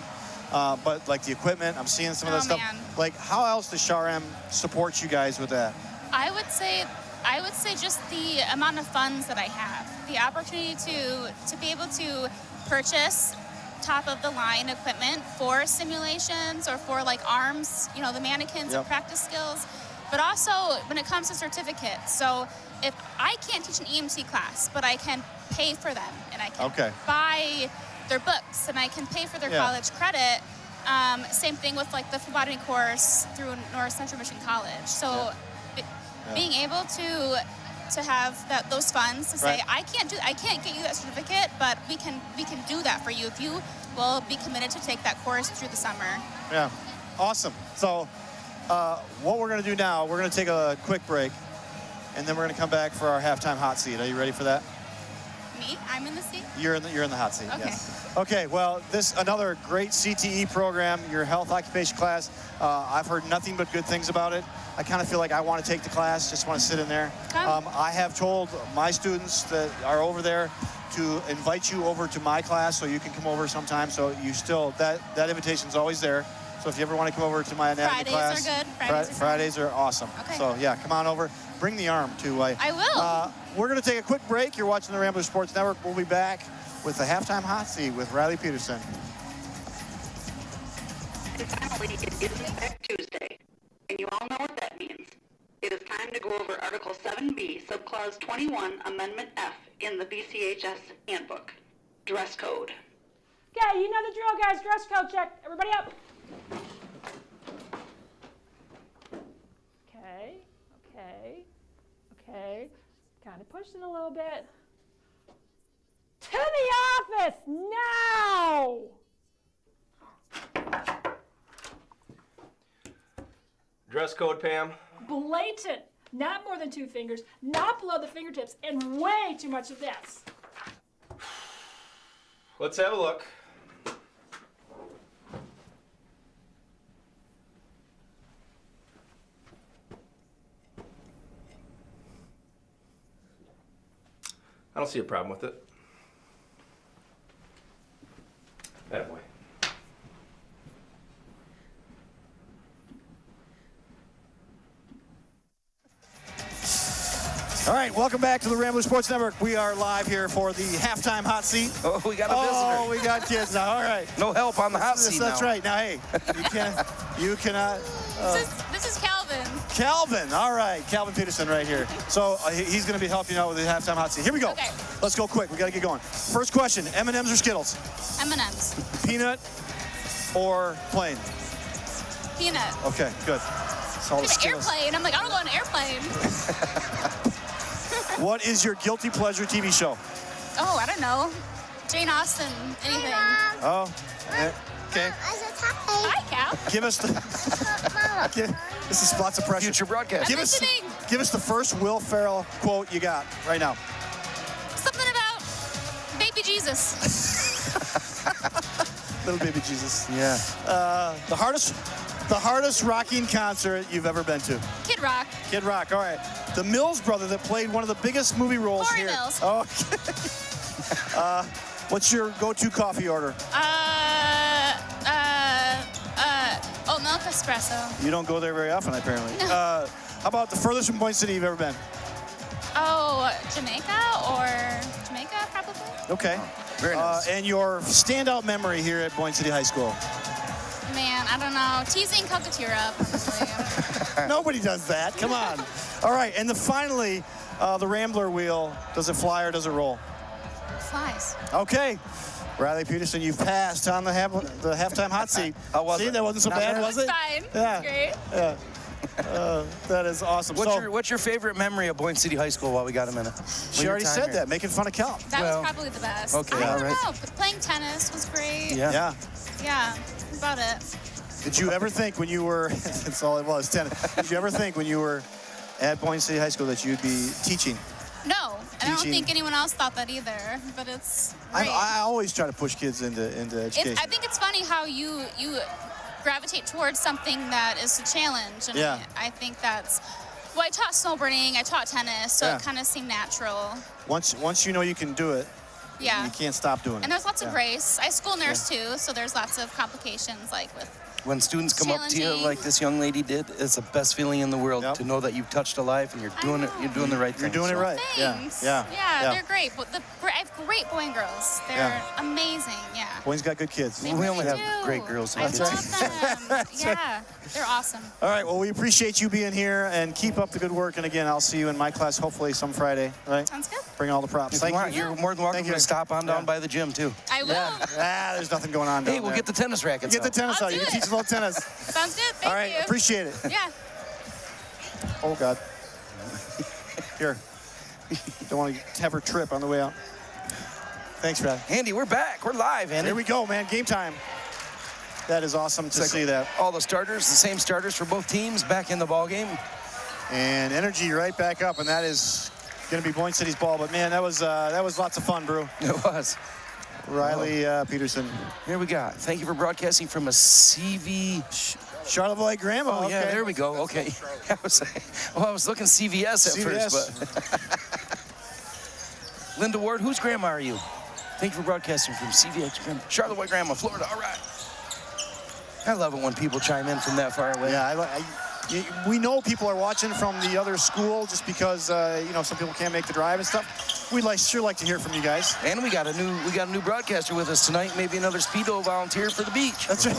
But like the equipment, I'm seeing some of that stuff. Man. Like, how else does Charem support you guys with that? I would say just the amount of funds that I have, the opportunity to be able to purchase top of the line equipment for simulations or for like arms, you know, the mannequins and practice skills, but also when it comes to certificates. So if I can't teach an EMT class, but I can pay for them and I can buy their books and I can pay for their college credit. Same thing with like the full body course through North Central Michigan College. So being able to have those funds to say I can't get you that certificate, but we can do that for you if you will be committed to take that course through the summer. Yeah, awesome. So what we're going to do now, we're going to take a quick break, and then we're going to come back for our halftime hot seat. Are you ready for that? Me? I'm in the seat? You're in the hot seat, okay. Yes. Okay, well, another great CTE program, your health occupation class. I've heard nothing but good things about it. I kind of feel like I want to take the class, just want to sit in there. I have told my students that are over there to invite you over to my class so you can come over sometime. So you still, that invitation's always there. So if you ever want to come over to my anatomy class. Fridays are good. Fridays are awesome. Okay. So yeah, come on over. Bring the arm too. I will. We're going to take a quick break. You're watching the Rambler Sports Network. We'll be back with the halftime hot seat with Riley Peterson. And finally, it is Impact Tuesday, and you all know what that means. It is time to go over Article 7B, Subclause 21, Amendment F in the BCHS Handbook. Dress code. Okay, you know the drill, guys. Dress code check. Everybody up. Okay. Kind of pushing a little bit. To the office now! Dress code, Pam. Blatant. Not more than 2 fingers, not below the fingertips, and way too much of this. Let's have a look. I don't see a problem with it. That way. All right, welcome back to the Rambler Sports Network. We are live here for the halftime hot seat. Oh, we got a visitor. Oh, we got kids now. All right. No help on the hot seat That's now. right. Now, hey, you cannot. This is Calvin. Calvin. All right. Calvin Peterson right here. So he's going to be helping you out with the halftime hot seat. Here we go. Okay. Let's go quick. We got to get going. First question, M&M's or Skittles? M&M's. Peanut or plain? Peanut. Okay, good. An airplane. I'm like, I don't go on an airplane. What is your guilty pleasure TV show? Oh, I don't know. Jane Austen, anything. Oh, okay. Hi, Cal. Give us the. This is lots of pressure. Future broadcast. Give us the first Will Ferrell quote you got right now. Something about baby Jesus. Little baby Jesus. Yeah. The hardest The hardest rocking concert you've ever been to? Kid Rock. Kid Rock, all right. The Mills brother that played one of the biggest movie roles Corey here. Mills. Oh, okay. What's your go-to coffee order? Oat milk espresso. You don't go there very often, apparently. How about the furthest from Boyne City you've ever been? Oh, Jamaica, probably. Okay. Very nice. And your standout memory here at Boyne City High School? Man, I don't know. Teasing Cockatira, probably. Nobody does that. Come on. All right, and finally, the Rambler wheel. Does it fly or does it roll? Flies. Okay. Riley Peterson, you've passed on the halftime hot seat. How was See, it? that wasn't so bad, was it? Fine. Yeah. Great. Yeah. That is awesome. What's your favorite memory of Boyne City High School while we got a minute? She already said that, making fun of Cal. That was probably the best. Okay, I all don't right. know, but playing tennis was great. Yeah. Yeah, about it. Did you ever think when you were, that's all it was, tennis. Did you ever think when you were at Boyne City High School that you'd be teaching? No, and I don't think anyone else thought that either, but it's great. I always try to push kids into education. I think it's funny how you gravitate towards something that is a challenge. And Yeah. I think that's, well, I taught snowboarding, I taught tennis, so Yeah. it kind of seemed natural. Once you know you can do it, Yeah. you can't stop doing it. And there's lots of grace. I school nurse too, so there's lots of complications like with When students come up to you challenging. like this young lady did, it's the best feeling in the world to know that you've touched a life and you're doing it. You're doing the right thing. You're doing it right. Thanks. Yeah. Yeah, they're great. But I have great Boyne girls. They're amazing. Yeah. Boyne's got good kids. They We really only have do. great girls. I That's love them. Yeah, they're awesome. All right, well, we appreciate you being here and keep up the good work. And again, I'll see you in my class hopefully some Friday, right? Sounds good. Bring all the props. If Thank you want, you. you're more than welcome Thank you. to stop on down by the gym too. I will. There's nothing going on down Hey, we'll there. get the tennis rackets Get the out. tennis I'll out. You do can it. teach us a little tennis. Sounds good. Thank All right, you. appreciate it. Yeah. Oh, God. Here. Don't want to have her trip on the way out. Thanks, Brad. Andy, we're back. We're live, Andy. Here we go, man. Game time. That is awesome to see that. All the starters, the same starters for both teams, back in the ball game. And energy right back up, and that is going to be Boyne City's ball. But, man, that was lots of fun, Brew. It was. Riley Peterson. Here we go. Thank you for broadcasting from a CV. Charlevoix Grandma. Oh, yeah, okay. there we go. Okay. I was looking CVS at first, but. Linda Ward, whose grandma are you? Thank you for broadcasting from CVX Grandma. Charlevoix Grandma, Florida. All right. I love it when people chime in from that far away. Yeah, we know people are watching from the other school just because some people can't make the drive and stuff. We'd sure like to hear from you guys. And we got a new broadcaster with us tonight. Maybe another Speedo volunteer for the beach. That's right.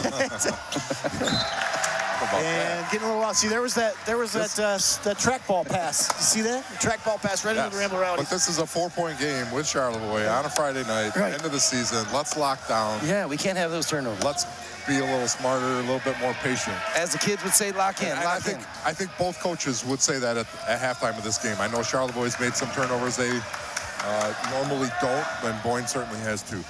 And getting a little wild. See, there was that trackball pass. You see that? The trackball pass right into the Rambler Rowdies. But this is a 4-point game with Charlevoix on a Friday night, end of the season. Let's lock down. Yeah, we can't have those turnovers. Let's be a little smarter, a little bit more patient. As the kids would say, lock in, I think both coaches would say that at halftime of this game. I know Charlevoix has made some turnovers they normally don't, and Boyne certainly has too.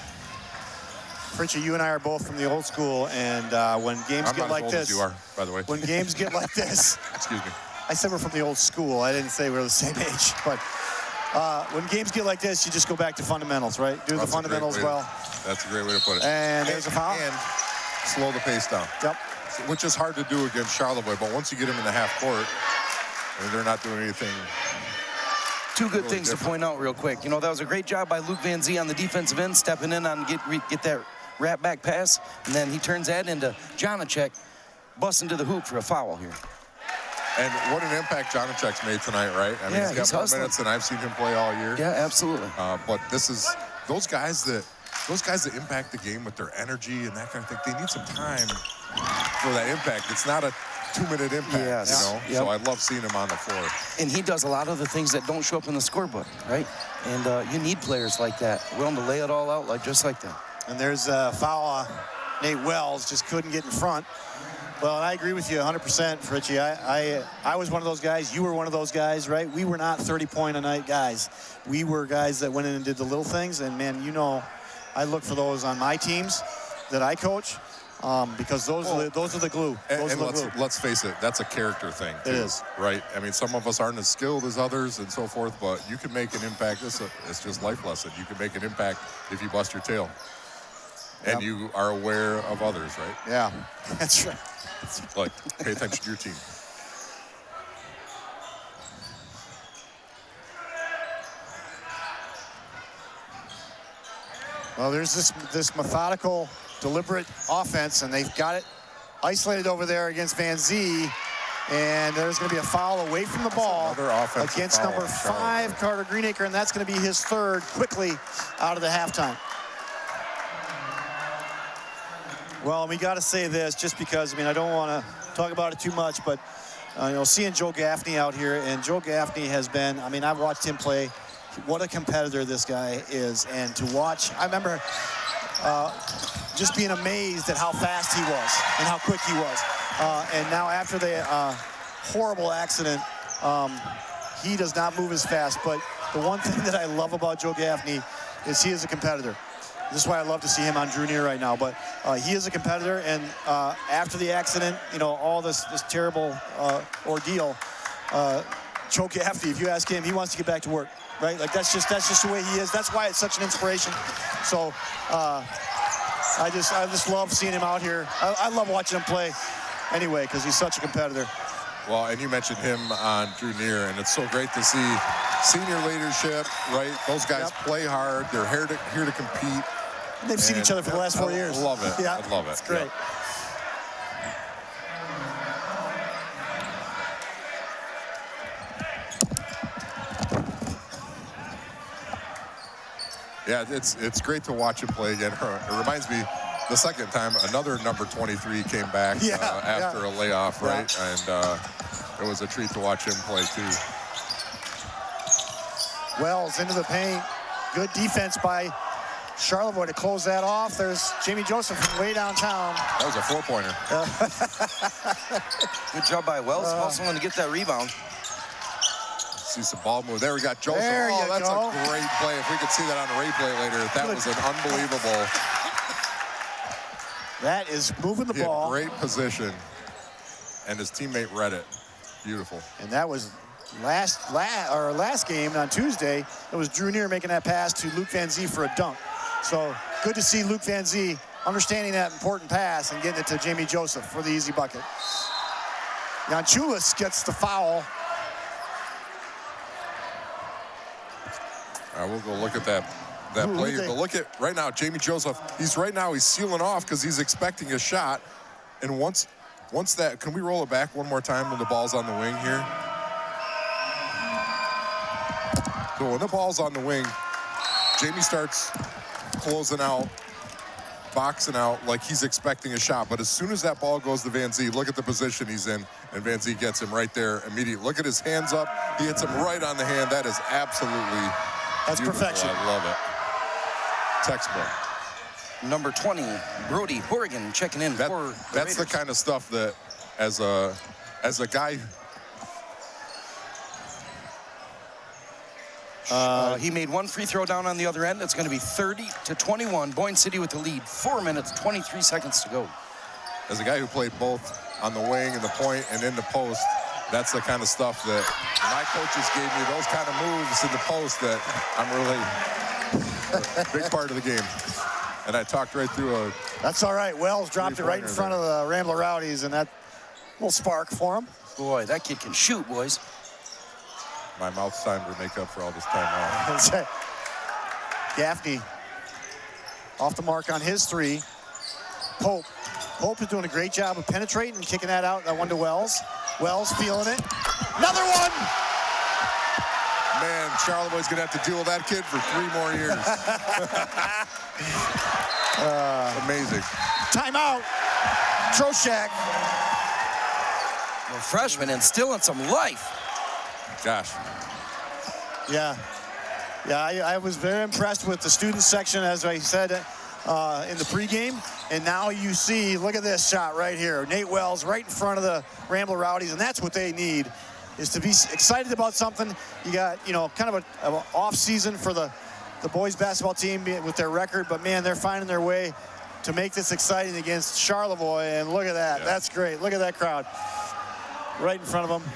Fritchie, you and I are both from the old school, and when games get like this, you are, by the way. When games get like this, excuse me. I said we're from the old school. I didn't say we're the same age, but when games get like this, you just go back to fundamentals, right? Do the fundamentals well. That's a great way to put it. And there's a foul. And slow the pace down. Yep. Which is hard to do against Charlevoix, but once you get them in the half court, they're not doing anything. Two good things to point out real quick. That was a great job by Luke Van Zee on the defensive end, stepping in on get that wrap back pass, and then he turns that into Janacek, busting to the hoop for a foul here. And what an impact Janacek's made tonight, right? I mean, he's got more minutes than I've seen him play all year. Yeah, absolutely. But this is those guys that impact the game with their energy and that kind of thing. They need some time for that impact. It's not a 2-minute impact, So I love seeing him on the floor. And he does a lot of the things that don't show up in the scorebook, right? And you need players like that, willing to lay it all out just like that. And there's a foul. Nate Wells just couldn't get in front. Well, I agree with you 100%, Fritchie. I was one of those guys. You were one of those guys, right? We were not 30-point-a-night guys. We were guys that went in and did the little things. And, man, I look for those on my teams that I coach because those are the glue. Let's face it, that's a character thing, too. It is. Right? I mean, some of us aren't as skilled as others and so forth, but you can make an impact. It's just life lesson. You can make an impact if you bust your tail. And you are aware of others, right? Yeah, that's right. Like, pay attention to your team. Well, there's this methodical, deliberate offense, and they've got it isolated over there against Van Zee. And there's going to be a foul away from the ball against number 5, Carter Greenacre, and that's going to be his 3rd quickly out of the halftime. Well, we got to say this just because, I mean, I don't want to talk about it too much, but, you know, seeing Joe Gaffney out here, and Joe Gaffney has been, I mean, I've watched him play. What a competitor this guy is, and to watch, I remember just being amazed at how fast he was and how quick he was. And now after the horrible accident, he does not move as fast. But the one thing that I love about Joe Gaffney is he is a competitor. This is why I love to see him on Drew Neer right now. But he is a competitor, and after the accident, you know, all this terrible ordeal, Joe Gaffney, if you ask him, he wants to get back to work, right? Like that's just the way he is. That's why it's such an inspiration. So I just love seeing him out here. I love watching him play anyway because he's such a competitor. Well, and you mentioned him on Drew Neer, and it's so great to see senior leadership, right? Those guys play hard. They're here to compete. And they've seen each other for the last 4 years. I love it. Yeah, I love it. It's great. Yeah, it's great to watch him play again. It reminds me, the second time, another number 23 came back after a layoff, right? And it was a treat to watch him play, too. Wells into the paint. Good defense by Charlevoix to close that off. There's Jamie Joseph from way downtown. That was a 4-pointer. Good job by Wells, hustling to get that rebound. See some ball move. There we got Joseph. There you that's go. a great play. If we could see that on a replay later, that was an unbelievable. That is moving the ball. Great position, and his teammate read it. Beautiful. And that was last game on Tuesday. It was Drew Neer making that pass to Luke Van Zee for a dunk. So good to see Luke Van Zee understanding that important pass and getting it to Jamie Joseph for the easy bucket. Yanchulis gets the foul. All right, we'll go look at that play. But look at right now, Jamie Joseph. He's sealing off because he's expecting a shot. And once that, can we roll it back one more time when the ball's on the wing here? So when the ball's on the wing, Jamie starts closing out, boxing out like he's expecting a shot. But as soon as that ball goes to Van Zee, look at the position he's in, and Van Zee gets him right there immediately. Look at his hands up. He hits him right on the hand. That is absolutely That's beautiful. perfection. I love it. Textbook. Number 20, Brody Horrigan checking in for that's the kind of stuff that, as a guy. He made one free throw down on the other end. It's going to be 30-21. Boyne City with the lead. 4 minutes, 23 seconds to go. As a guy who played both on the wing and the point and in the post, that's the kind of stuff that my coaches gave me, those kind of moves in the post that I'm really big part of the game. And I talked right through a... That's all right. Wells dropped it right in front of the Rambler Rowdies, and that little spark for him. Boy, that kid can shoot, boys. My mouth's time to make up for all this time off. Gaffney off the mark on his three. Pope is doing a great job of penetrating and kicking that out. That one to Wells. Wells feeling it. Another one! Man, Charlevoix's going to have to deal with that kid for 3 more years. Amazing. Timeout. Troshak. The freshman instilling some life. Gosh. Yeah, I was very impressed with the student section, as I said in the pregame. And now you see, look at this shot right here. Nate Wells right in front of the Rambler Rowdies, and that's what they need, is to be excited about something. You got, kind of an off season for the boys basketball team with their record, but man, they're finding their way to make this exciting against Charlevoix, and look at that. Yeah. That's great. Look at that crowd right in front of them.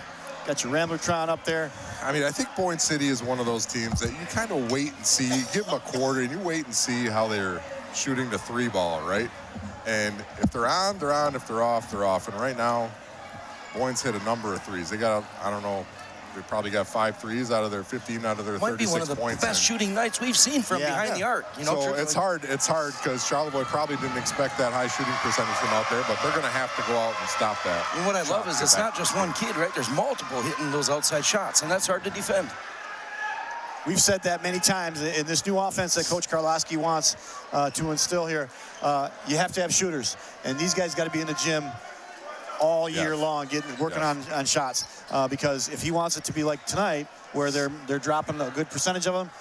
Got your Ramblertron up there. I mean, I think Boyne City is one of those teams that you kind of wait and see. You give them a quarter, and you wait and see how they're shooting the 3-ball, right? And if they're on, they're on. If they're off, they're off. And right now, Boyne's hit a number of threes. They got, I don't know, they probably got 5 threes out of their 15 out of their 36 points. Might be one of the best shooting nights we've seen from behind the arc. You know, so it's hard because Charlevoix probably didn't expect that high shooting percentage from out there, but they're going to have to go out and stop that. And what I love is it's not just one kid, right? There's multiple hitting those outside shots, and that's hard to defend. We've said that many times in this new offense that Coach Karlowski wants to instill here. You have to have shooters, and these guys got to be in the gym all year long, working on shots. Because if he wants it to be like tonight, where they're dropping a good percentage of them,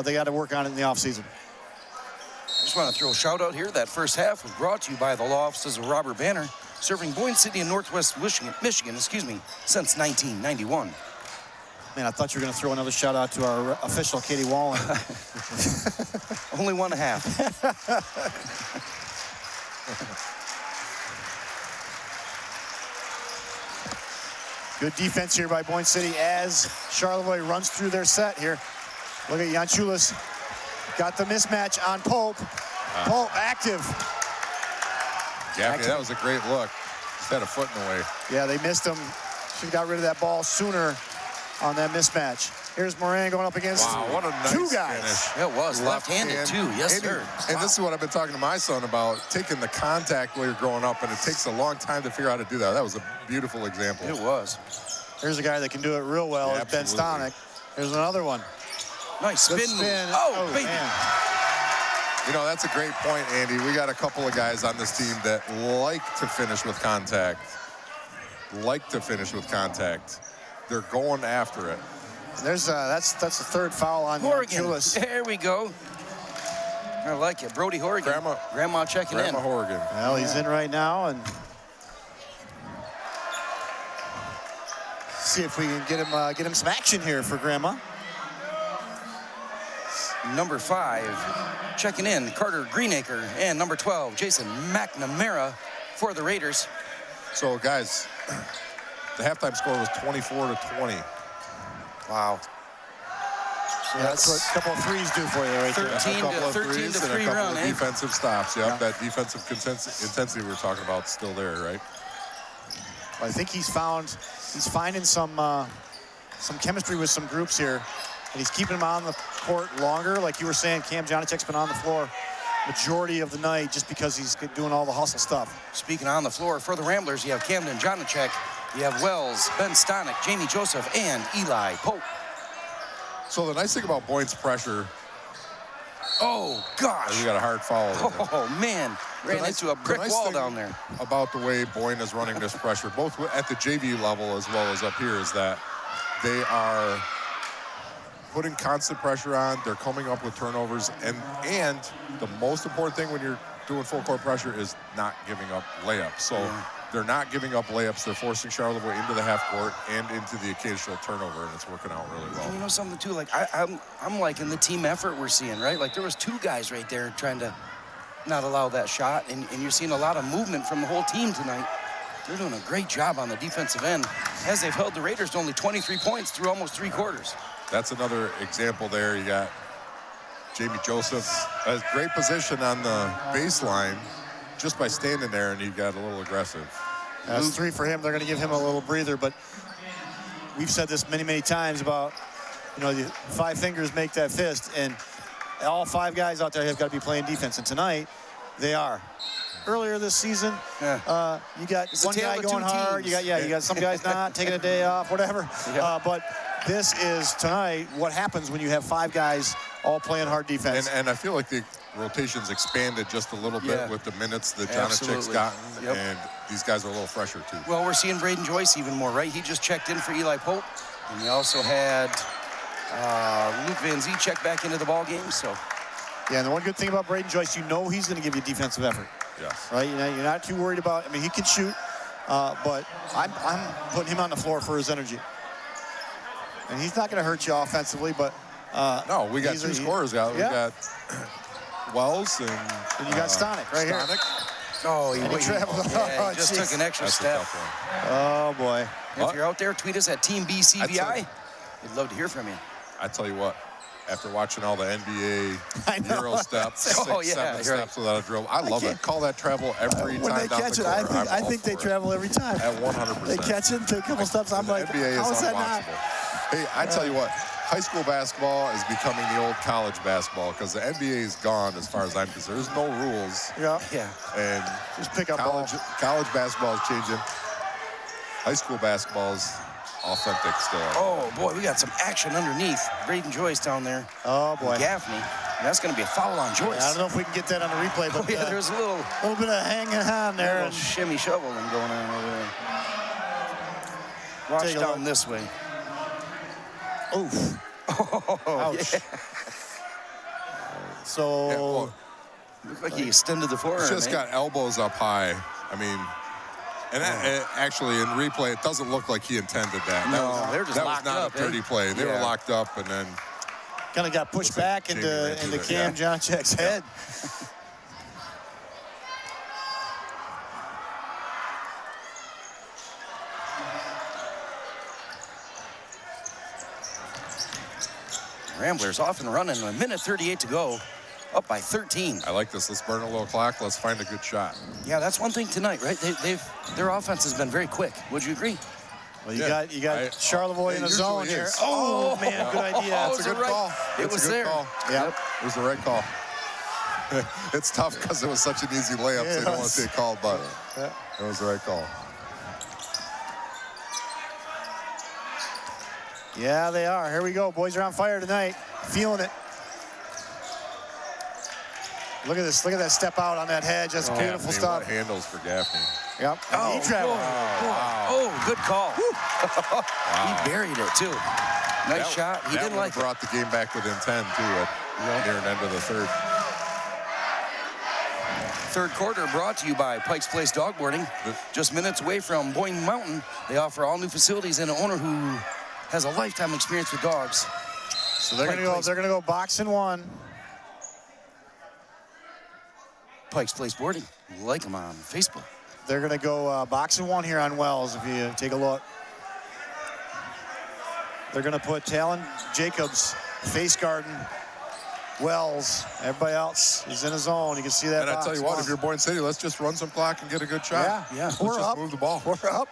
they got to work on it in the offseason. I just want to throw a shout out here. That first half was brought to you by the law offices of Robert Banner, serving Boyne City and Northwest Michigan, since 1991. Man, I thought you were going to throw another shout out to our official, Katie Wallen. Only 1.5. Good defense here by Boyne City as Charlevoix runs through their set here. Look at Janchulis. Got the mismatch on Pope. Pope active. Gaffney, that was a great look. Just had a foot in the way. Yeah, they missed him. Should have got rid of that ball sooner on that mismatch. Here's Moran going up against what a nice 2 guys. Finish. It was left-handed too. Yes, sir. And this is what I've been talking to my son about, taking the contact while you're growing up, and it takes a long time to figure out how to do that. That was a beautiful example. It was. Here's a guy that can do it real well, is Ben Stonick. Here's another one. Nice spin. Oh, baby. Man. You know, that's a great point, Andy. We got a couple of guys on this team that like to finish with contact. They're going after it. There's that's the 3rd foul on Julis. There we go. I like it. Brody Horrigan. Grandma checking in. Grandma Horrigan. Well, he's in right now, and see if we can get him some action here for Grandma. Number 5 checking in, Carter Greenacre, and number 12, Jason McNamara for the Raiders. So, guys, the halftime score was 24-20. Wow. So that's what a couple of threes do for you right there. 13 to 3 and a couple run, of defensive stops. Yep, that defensive intensity we were talking about still there, right? Well, I think he's finding some chemistry with some groups here, and he's keeping them on the court longer. Like you were saying, Cam Janicek's been on the floor majority of the night just because he's doing all the hustle stuff. Speaking on the floor, for the Ramblers, you have Camden Janicek, you have Wells, Ben Stonick, Jamie Joseph, and Eli Pope. So the nice thing about Boyne's pressure. Oh, gosh. We got a hard foul. Oh, man. Ran into a brick wall down there. About the way Boyne is running this pressure, both at the JV level as well as up here, is that they are putting constant pressure on. They're coming up with turnovers. And the most important thing when you're doing full court pressure is not giving up layups. So they're not giving up layups. They're forcing Charlevoix into the half court and into the occasional turnover, and it's working out really well. And you know something too, like I'm liking the team effort we're seeing, right? Like there was 2 guys right there trying to not allow that shot, and you're seeing a lot of movement from the whole team tonight. They're doing a great job on the defensive end as they've held the Raiders to only 23 points through almost 3 quarters. That's another example there. You got Jamie Joseph, a great position on the baseline just by standing there, and he got a little aggressive. That's 3 for him. They're going to give him a little breather, but we've said this many, many times about, the 5 fingers make that fist, and all 5 guys out there have got to be playing defense, and tonight they are. Earlier this season, you got one guy going hard. You got some guys not taking a day off, whatever. But this is tonight what happens when you have 5 guys all playing hard defense. And I feel like the rotation's expanded just a little bit with the minutes that Janicek's gotten, and these guys are a little fresher too. Well, we're seeing Braden Joyce even more, right? He just checked in for Eli Pope, and we also had Luke Van Zee check back into the ball game. So, yeah, and the one good thing about Braden Joyce, he's going to give you defensive effort. Yes. Right. You're not too worried about. I mean, he can shoot, but I'm putting him on the floor for his energy, and he's not going to hurt you offensively, but. No, we got 2 scorers out. We got Wells and you got Stonick right here. Oh, he just took an extra step. Oh boy! If you're out there, tweet us at Team BCVI. We'd love to hear from you. I tell you what, after watching all the NBA Euro steps, 6, 7 steps without a drill. I love it. Call that travel every when time they down catch the it, court. I think they travel every time. At 100%. They catch it and take a couple steps. I'm like, NBA how is is that not? unwatchable. Hey, I tell you what, high school basketball is becoming the old college basketball because the NBA is gone as far as I'm concerned. There's no rules. Yeah. And just pick up college basketball is changing. High school basketball is authentic still. Oh, boy, we got some action underneath. Braden Joyce down there. Oh, boy. Gaffney. And that's going to be a foul on Joyce. Yeah, I don't know if we can get that on the replay, but there's a little bit of hanging on there. A little shimmy shoveling going on over there. Watch down this way. Oof. Oh, ouch. Yeah. So, looked like he extended the forearm. Just got elbows up high. I mean, and actually in replay, it doesn't look like he intended that. They're just that locked was not up, a dirty play. They were locked up, and then kind of got pushed back into Cam Johncheck's head. Ramblers off and running. 1:38 to go. Up by 13. I like this. Let's burn a little clock. Let's find a good shot. Yeah, that's one thing tonight, right? Their offense has been very quick. Would you agree? Well, you got Charlevoix in the zone here. Oh, man, good idea. That's a good call. It was there. Yep. It was the right call. It's tough because it was such an easy layup, so you don't want to see it called, but it was the right call. Yeah, they are. Here we go. Boys are on fire tonight. Feeling it. Look at this. Look at that step out on that hedge. That's beautiful stuff. What handles for Gaffney. Yep. Oh, he traveled. Oh, good call. He buried it, too. Nice shot. He didn't like it. Brought the game back within 10, too, at near an end of the third. Third quarter brought to you by Pike's Place Dog Boarding. Just minutes away from Boyne Mountain, they offer all new facilities and an owner who has a lifetime experience with dogs. So they're gonna go box and one. Pike's Place Boarding. Like them on Facebook. They're gonna go box and one here on Wells. If you take a look, they're gonna put Talon Jacobs, face guarding Wells. Everybody else is in his zone. You can see that. And I tell you what, if you're Boyne City, let's just run some clock and get a good shot. Yeah. Let's We're just up. move the ball. We're up.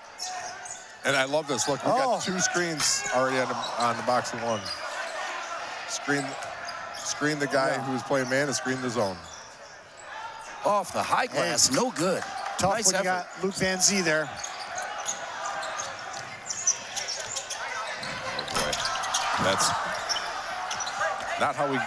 And I love this. Look, we got 2 screens already on the box and one. Screen the guy who's playing man and screen the zone. Off the high glass, no good. Tough nice when you got Luke Van Zee there. Oh boy, that's not how we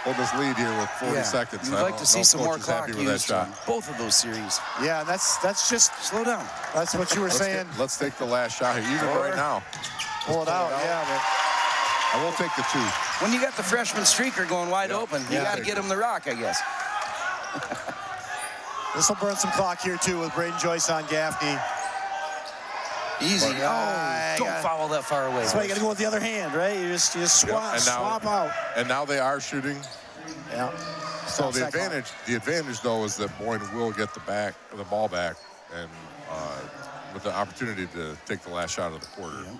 hold this lead here with 40 seconds. You'd like to see some more clock happy with that used shot. on both of those series. Yeah, that's just slow down. That's what you were saying. Let's take the last shot here, even right now. Pull it out. Yeah, but I will take the 2. When you got the freshman streaker going wide open, you got to get him the rock, I guess. This will burn some clock here too with Braden Joyce on Gaffney. Easy. Don't foul that far away. That's why you got to go with the other hand, right? You just swap out. And now they are shooting. Yeah. So the advantage though is that Boyne will get the ball back, and with the opportunity to take the last shot of the quarter. Yeah.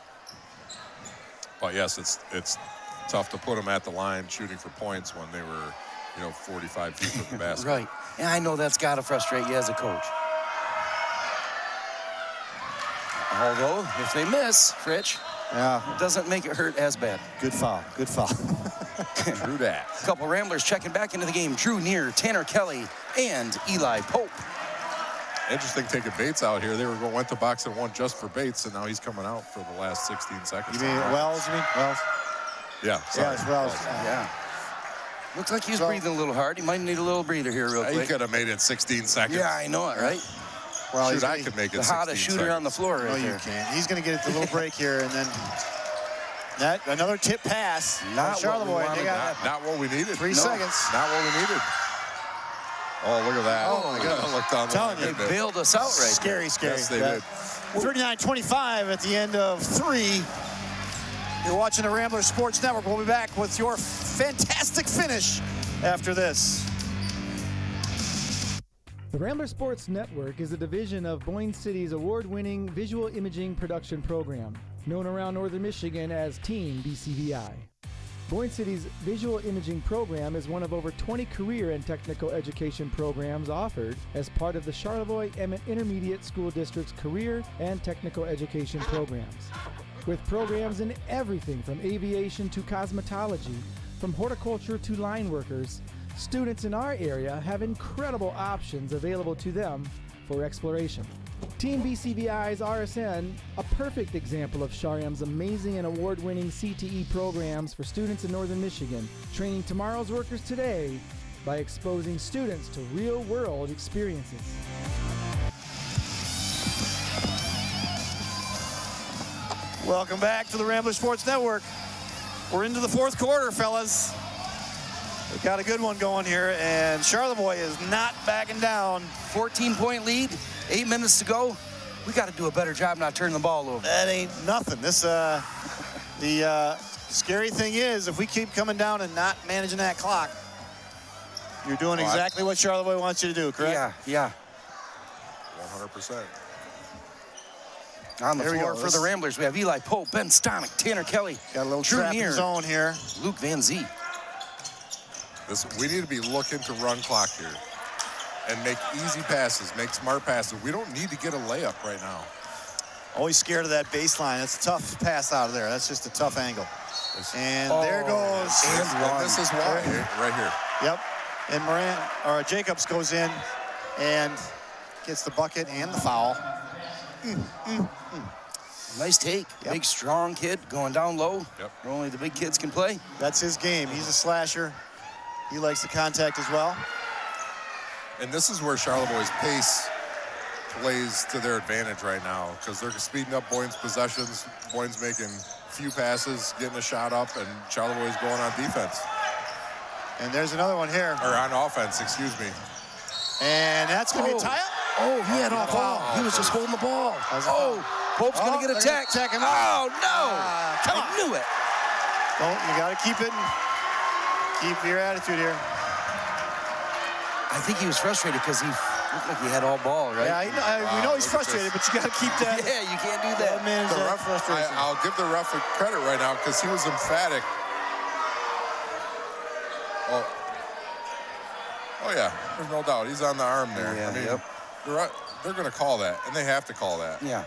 But yes, it's tough to put them at the line shooting for points when they were, 45 feet from the basket. Right. And I know that's got to frustrate you as a coach. Although, if they miss, Fritch, it doesn't make it hurt as bad. Good foul. Good foul. True that. A couple Ramblers checking back into the game. Drew Neer, Tanner Kelly, and Eli Pope. Interesting taking Bates out here. They went to box and one just for Bates, and now he's coming out for the last 16 seconds. You mean Wells? Yeah, sorry. Yeah, it's Wells. Yeah. Looks like he's breathing a little hard. He might need a little breather here real quick. He could have made it 16 seconds. Yeah, I know it, right? Well, I could make it 16 the hottest shooter seconds. on the floor right there. No, you can't. He's going to get a little break here, and then another tip pass. Not Charlevoix. Not what we needed. 3 seconds. Not what we needed. Oh, look at that. Oh, my God. Look down telling you, they bailed us out right Scary. Yes, they did. 39-25 at the end of 3. You're watching the Rambler Sports Network. We'll be back with your fantastic finish after this. The Rambler Sports Network is a division of Boyne City's award-winning visual imaging production program, known around northern Michigan as Team BCVI. Boyne City's visual imaging program is one of over 20 career and technical education programs offered as part of the Charlevoix Intermediate School District's career and technical education programs. With programs in everything from aviation to cosmetology, from horticulture to line workers, students in our area have incredible options available to them for exploration. Team BCVI's RSN, a perfect example of Charem's amazing and award-winning CTE programs for students in Northern Michigan, training tomorrow's workers today by exposing students to real-world experiences. Welcome back to the Rambler Sports Network. We're into the fourth quarter, fellas. We've got a good one going here, and Charlevoix is not backing down. 14-point lead, 8 minutes to go. We got to do a better job not turning the ball over. That ain't nothing. The scary thing is, if we keep coming down and not managing that clock, you're doing exactly what Charlevoix wants you to do, correct? Yeah. 100%. On the floor for the Ramblers, we have Eli Pope, Ben Stonick, Tanner Kelly. Got a little trap in zone here. Luke Van Zee. We need to be looking to run clock here and make easy passes, make smart passes. We don't need to get a layup right now. Always scared of that baseline. That's a tough pass out of there. That's just a tough angle. And there goes. And this is why, right here. Yep. And Jacobs goes in and gets the bucket and the foul. Nice take. Yep. Big, strong kid going down low. Yep. Where only the big kids can play. That's his game. He's a slasher. He likes the contact as well. And this is where Charlevoix's pace plays to their advantage right now, because they're speeding up Boyne's possessions. Boyne's making a few passes, getting a shot up, and Charlevoix's going on defense. And there's another one here. Or on offense, excuse me. And that's going to be a tie-up. Oh, he had all foul. He was just holding the ball. Pope's going to get a tech. Oh, no. I knew it. You got to keep it. Keep your attitude here. I think he was frustrated because he looked like he had all ball, right? Yeah, we know he's frustrated, but you got to keep that. Yeah, you can't do that. I'll give the ref credit right now because he was emphatic. Oh yeah, there's no doubt. He's on the arm there. Yeah, I mean, they're going to call that, and they have to call that. Yeah.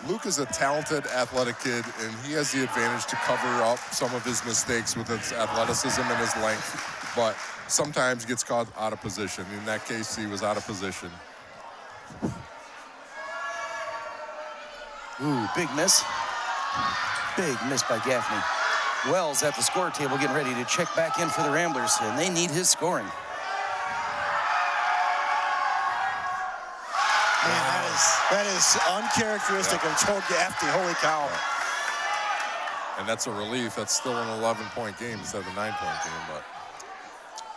Luke is a talented, athletic kid, and he has the advantage to cover up some of his mistakes with his athleticism and his length, but sometimes gets caught out of position. In that case, he was out of position. Ooh, big miss. Big miss by Gaffney. Wells at the score table getting ready to check back in for the Ramblers, and they need his scoring. Man, that is uncharacteristic of Joe Gaffney. Holy cow. And that's a relief. That's still an 11-point game instead of a 9-point game, but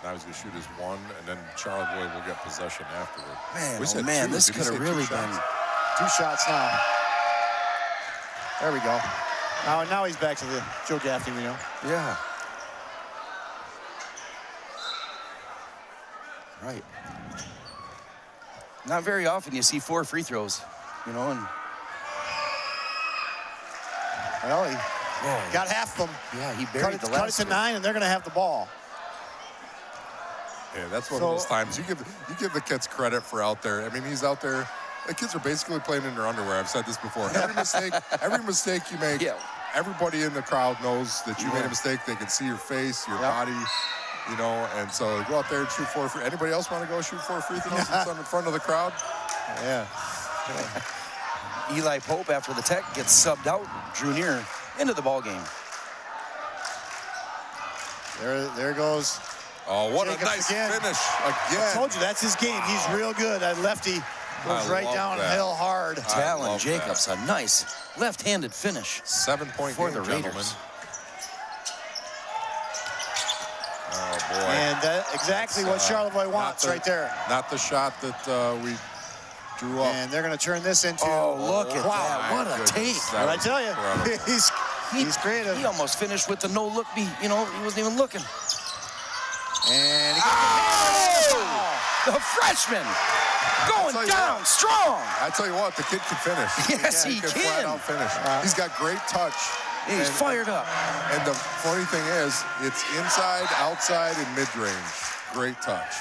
now he's going to shoot his one, and then Charlevoix will get possession afterward. Man, this could have really been. 2 shots now. There we go. Now he's back to the Joe Gaffney we know. Yeah. Right. Not very often you see 4 free throws, and well, he got half of them. Yeah, he buried the last. Cut it to 9, and they're going to have the ball. Yeah, that's one of those times you give the kids credit for out there. I mean, he's out there. The kids are basically playing in their underwear. I've said this before. Every mistake you make, everybody in the crowd knows that you made a mistake. They can see your face, your body. And so go out there and shoot 4 free. Anybody else want to go shoot 4 free throws in front of the crowd? Yeah. Eli Pope, after the tech, gets subbed out. Drew Neer into the ball game. There goes. Oh, what Jacobs a nice again. finish again. I told you, that's his game. He's real good. That lefty goes right downhill hard. Talon Jacobs, a nice left-handed finish. 7-point for game, the Raiders. Oh, boy. And exactly what Charlevoix wants right there. Not the shot that we drew up. And they're going to turn this into... Oh, look at that. What a take. What I tell you, he's creative. He almost finished with the no-look. He wasn't even looking. And he the freshman Going down strong. I tell you what, the kid can finish. Yes, he can. can. Flat out finish. He's got great touch. He's fired up. And the funny thing is, it's inside, outside, and mid-range. Great touch.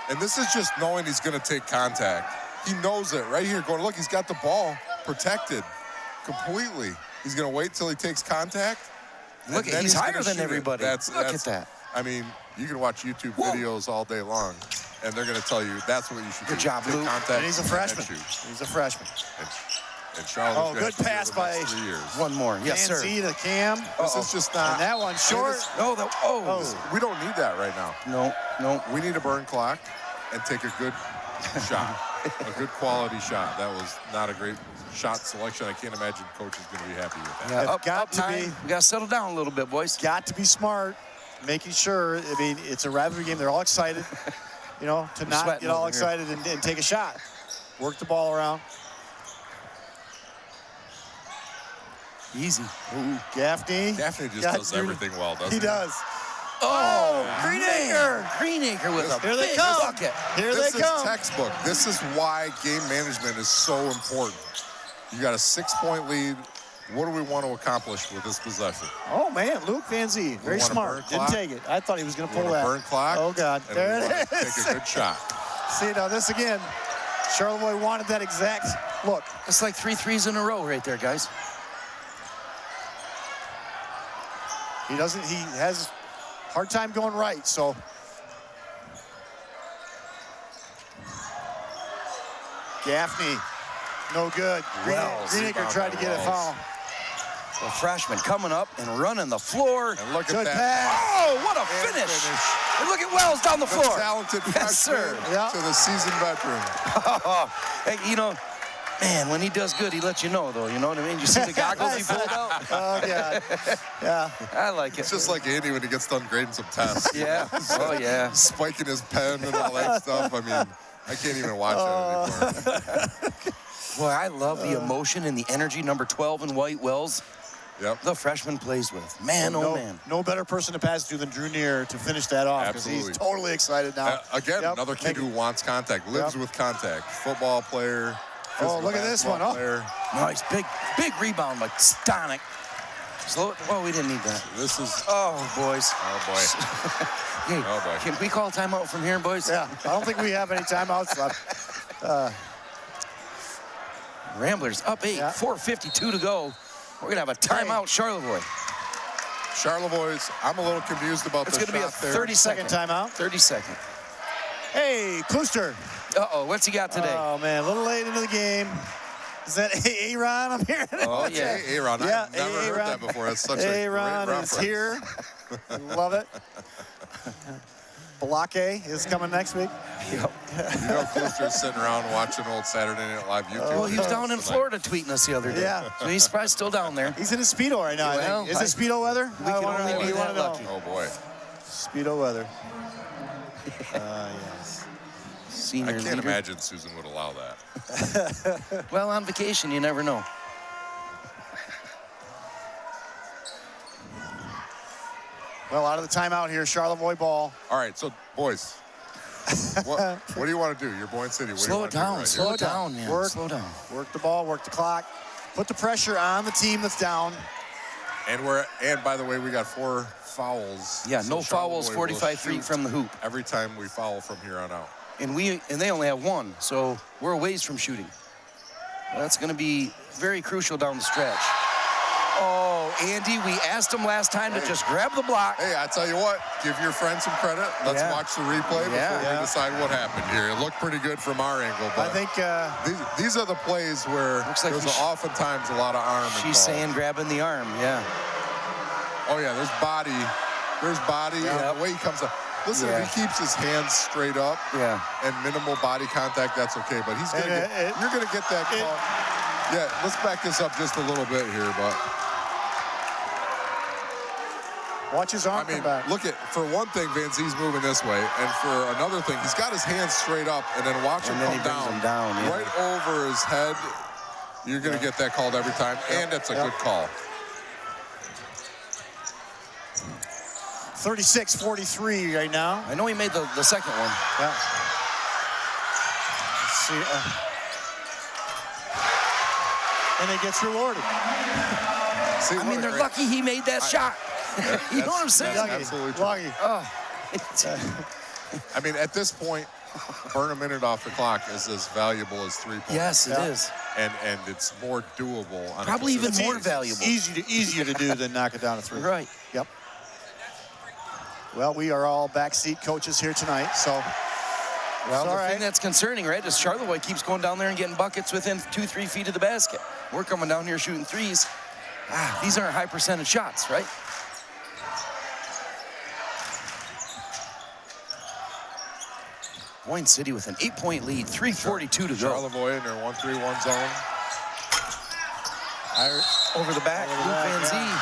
And this is just knowing he's going to take contact. He knows it right here. Going, look, he's got the ball protected completely. He's going to wait till he takes contact. Look, he's higher than everybody. Look at that. I mean, you can watch YouTube videos all day long, and they're going to tell you that's what you should do. Good job, Luke. And he's a freshman. He's a freshman. And Charlotte. Good pass by 3 years. One more. Yes, sir. Z to Cam. This is just not. And that one short. We don't need that right now. No. We need a burn clock and take a good shot, a good quality shot. That was not a great shot selection. I can't imagine coach is going to be happy with that. Yeah, we got to settle down a little bit, boys. Got to be smart, making sure. I mean, it's a rivalry game. They're all excited, to not get all excited and take a shot. Work the ball around. Easy. Ooh, Gaffney. Gaffney just does everything well, doesn't he? He does. Greenacre. Greenacre with a big bucket. This is textbook. This is why game management is so important. You got a 6-point lead. What do we want to accomplish with this possession? Oh, man, Luke Van Zee, very smart. Didn't take it. I thought he was going to pull that. Burn clock. Oh, God. There it is. Take a good shot. See, now this again. Charlevoix wanted that exact look. It's like 3 threes in a row right there, guys. He has a hard time going right, so. Gaffney, no good. Greenacre tried to get a foul. A freshman coming up and running the floor. And look Good at that. pass. Oh, what a finish. And look at Wells down the floor. Talented Yes, freshman sir. to the seasoned veteran. Hey, man, when he does good, he lets you know, though. You know what I mean? You see the goggles he pulled out? Oh, God. Yeah. I like it. It's just like Andy when he gets done grading some tests. Yeah. Oh, yeah. Spiking his pen and all that stuff. I mean, I can't even watch that anymore. Boy, I love the emotion and the energy number 12 in white, Wells. Yep. The freshman plays with. Man, oh, man. No better person to pass to than Drew Neer to finish that off. Absolutely. He's totally excited now. Again, another kid who wants contact, lives with contact. Football player. Oh, look at this one. Player. Nice. Big rebound by Stonick. Slow it. Oh, we didn't need that. This is. Oh, boys. Oh, boy. Hey, oh, boy. Can we call a timeout from here, boys? Yeah. I don't think we have any timeouts left. Ramblers up 8, 4:52 to go. We're going to have a timeout, Charlevoix. Charlevoix, I'm a little confused about it's the going to be a shot 30-second timeout. 30-second. Hey, Klooster. Uh-oh, what's he got today? Oh, man, a little late into the game. Is that Aaron I'm hearing? Oh, yeah. Aaron. Yeah, I've never heard that before. That's such a great reference. is here. Love it. Blake is coming next week. Yep. Klooster's sitting around watching old Saturday Night Live YouTube. Well, he was down in Florida tweeting us the other day. Yeah. So he's probably still down there. He's in a Speedo right now, I think. Is it Speedo weather? We can only be that lucky. Oh, boy. Speedo weather. Yes. Senior I can't leader. imagine Susan would allow that. Well, on vacation, you never know. Well, out of the timeout here, Charlevoix ball. All right, so, boys, what do you want to do? You're Boyne City. What do you Slow want it down. to do right Slow here? it down, man. Work. Slow down. Work the ball, work the clock. Put the pressure on the team that's down. And by the way, we got 4 fouls. Yeah, So no fouls, Charlevoix will 45 feet shoot from the hoop. every time we foul from here on out. And they only have 1, so we're a ways from shooting. That's going to be very crucial down the stretch. Oh, Andy, we asked him last time to just grab the block. Hey, I tell you what, give your friend some credit. Let's watch the replay before we decide what happened here. It looked pretty good from our angle, but I think these are the plays where looks like there's oftentimes a lot of arm She's involved. saying grabbing the arm, yeah. Oh, yeah, there's body. Yeah. And the way he comes up. Listen, if he keeps his hands straight up and minimal body contact, that's okay. But he's gonna you're going to get that call. Yeah, let's back this up just a little bit here, but. Watch his arm come back. Look at, for one thing, Van Zee's moving this way, and for another thing, he's got his hands straight up, and then watch him come down, right over his head. You're going to get that called every time, and it's a good call. 36-43 right now. I know he made the second one. Yeah. See, and it gets rewarded. See, I mean, they're lucky he made that shot. You know what I'm saying? Absolutely true. Lucky. Oh. I mean, at this point, burn a minute off the clock is as valuable as 3 points. Yes, it is. And it's more doable. On Probably even more It's valuable. easier to do than knock it down to 3. Right. Yep. Well, we are all backseat coaches here tonight, so. Well, the all right. thing that's concerning, right, is Charlevoix keeps going down there and getting buckets within 2-3 feet of the basket. We're coming down here shooting threes. These aren't high percentage shots, right? Boyne City with an 8-point lead, 3:42 to go. Charlevoix in their 1-3-1 zone. Over the back, Luke Van Zee.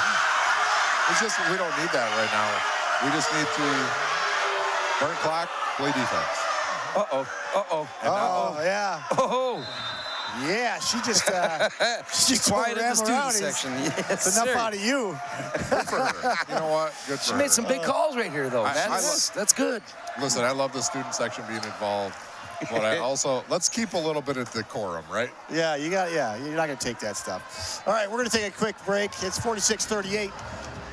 It's just, we don't need that right now. We just need to burn clock, play defense. Yeah. Yeah, she just She's quiet in the student section. It's enough out of you. Good for her. You know what? Good for She her. made some big calls right here, though. That's good. Listen, I love the student section being involved, but I also, let's keep a little bit of decorum, right? Yeah, you're not going to take that stuff. All right, we're going to take a quick break. It's 46-38.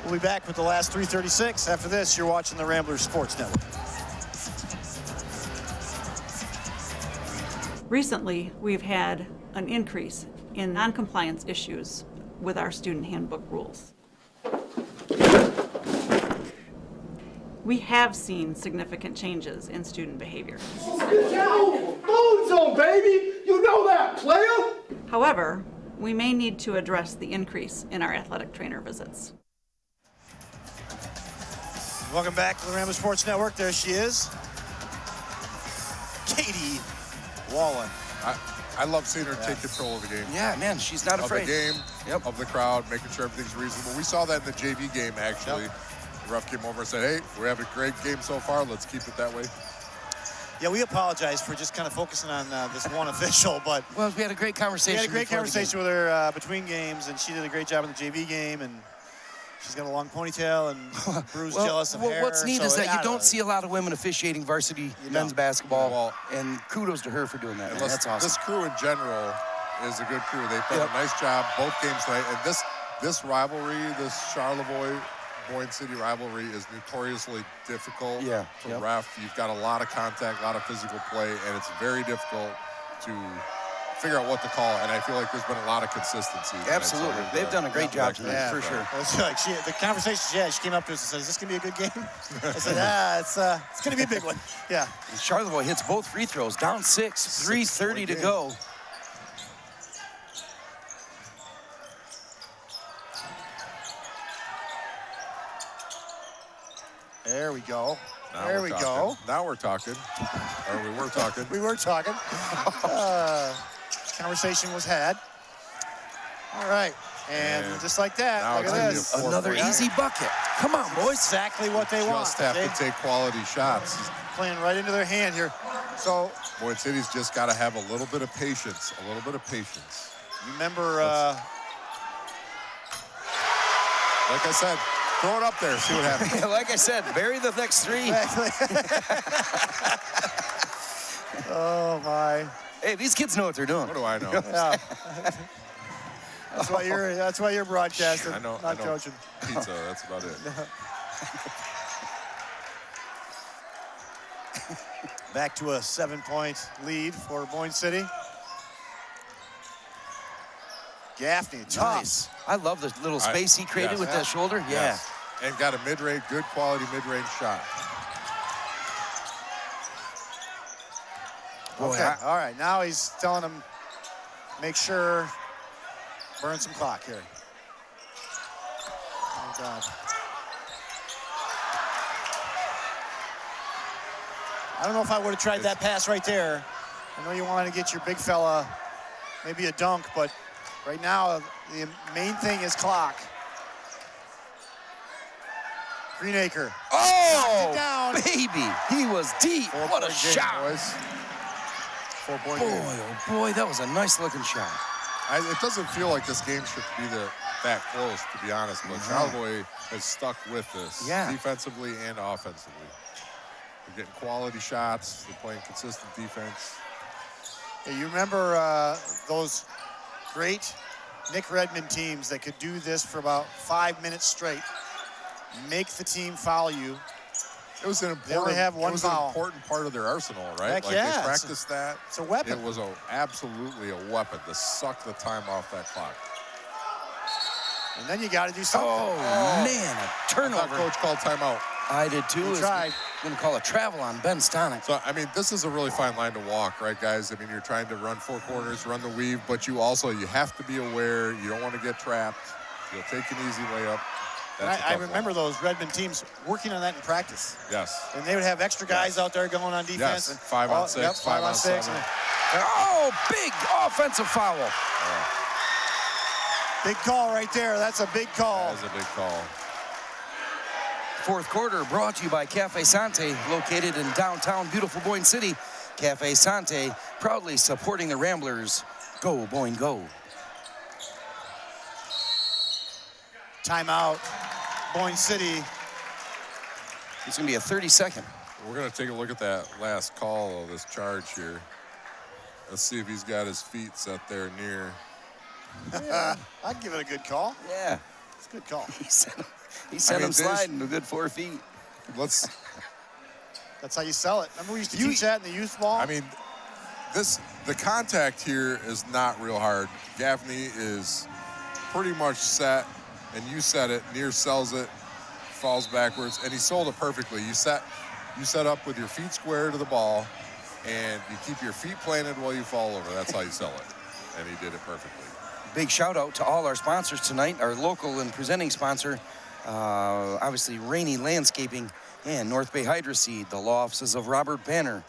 We'll be back with the last 3:36. After this, you're watching the Ramblers Sports Network. Recently, we've had an increase in non-compliance issues with our student handbook rules. We have seen significant changes in student behavior. Get your phone zone, baby! You know that, player! However, we may need to address the increase in our athletic trainer visits. Welcome back to the Ramblers Sports Network. There she is, Katie Wallen. I love seeing her take control of the game. Yeah, man, she's not afraid. Of the game, of the crowd, making sure everything's reasonable. We saw that in the JV game, actually. Yep. The ref came over and said, hey, we're having a great game so far. Let's keep it that way. Yeah, we apologize for just kind of focusing on this one official, but well, we had a great conversation. We had a great conversation with her between games, and she did a great job in the JV game, and she's got a long ponytail and Bruce jealous of hair. What's neat so is that you don't see a lot of women officiating varsity men's basketball, and kudos to her for doing that. Man. That's awesome. This crew in general is a good crew. They've done a nice job both games tonight, and this rivalry, this Charlevoix Boyne City rivalry is notoriously difficult to ref. You've got a lot of contact, a lot of physical play, and it's very difficult to figure out what to call, and I feel like there's been a lot of consistency. Absolutely. They've done a great job tonight, for sure. Well, it's like the conversation she had, she came up to us and said, is this going to be a good game? I said, it's going to be a big one. Yeah. And Charlevoix hits both free throws, down 6, 3:30 to go. There we go. Now there we go. Now we're talking. Or we were talking. We were talking. Conversation was had. All right. And just like that, look at this. Another easy bucket. Come on, boys. Exactly what they want. Just have to take quality shots. Playing right into their hand here. So Boyne City's just got to have a little bit of patience. A little bit of patience. Remember, like I said, throw it up there, see what happens. Like I said, bury the next 3. Oh, my. Hey, these kids know what they're doing. What do I know? Yeah. That's why you're broadcasting, I know, not coaching. Pizza, that's about it. Back to a 7-point lead for Boyne City. Gaffney, nice. I love the little space he created with that shoulder. Yeah. Yes. And got a mid-range, good quality mid-range shot. Okay, all right. Now he's telling him, make sure, burn some clock here. Oh, God. I don't know if I would have tried that pass right there. I know you wanted to get your big fella maybe a dunk, but right now the main thing is clock. Greenacre. Oh, down. Baby. He was deep. What a shot. Boys. Boy, oh boy, that was a nice looking shot. It doesn't feel like this game should be that close, to be honest, but Charlevoix has stuck with this defensively and offensively. They're getting quality shots. They're playing consistent defense. You remember those great Nick Redmond teams that could do this for about 5 minutes straight, make the team foul you. It was an important, have one it was foul. an important part of their arsenal, right? Heck like yeah. they practiced that. It's a weapon. It was absolutely a weapon to suck the time off that clock. And then you got to do something. Oh, man, a turnover. I thought Coach called timeout. I did too. He tried. Going to call a travel on Ben Stonick. So, I mean, this is a really fine line to walk, right, guys? I mean, you're trying to run 4 corners, run the weave, but you have to be aware. You don't want to get trapped. You'll take an easy layup. I remember those Redmond teams working on that in practice. Yes. And they would have extra guys out there going on defense. Yes, And 5 on 6, yep, 5 on 6. Oh, big offensive foul. Big call right there. That's a big call. That is a big call. Fourth quarter brought to you by Cafe Sante, located in downtown beautiful Boyne City. Cafe Sante, proudly supporting the Ramblers. Go, Boyne, go. Timeout. Boyne City. It's going to be a 30-second. We're going to take a look at that last call of this charge here. Let's see if he's got his feet set there near. Yeah, I'd give it a good call. Yeah. It's a good call. He sent him sliding a good 4 feet. That's how you sell it. Remember we used to teach that in the youth ball? I mean, the contact here is not real hard. Gaffney is pretty much set, and you set it. Near sells it, falls backwards, and he sold it perfectly. You set up with your feet square to the ball, and you keep your feet planted while you fall over. That's how you sell it, and he did it perfectly. Big shout out to all our sponsors tonight, our local and presenting sponsor, obviously Rainy Landscaping and North Bay Hydro Seed, the law offices of Robert Banner,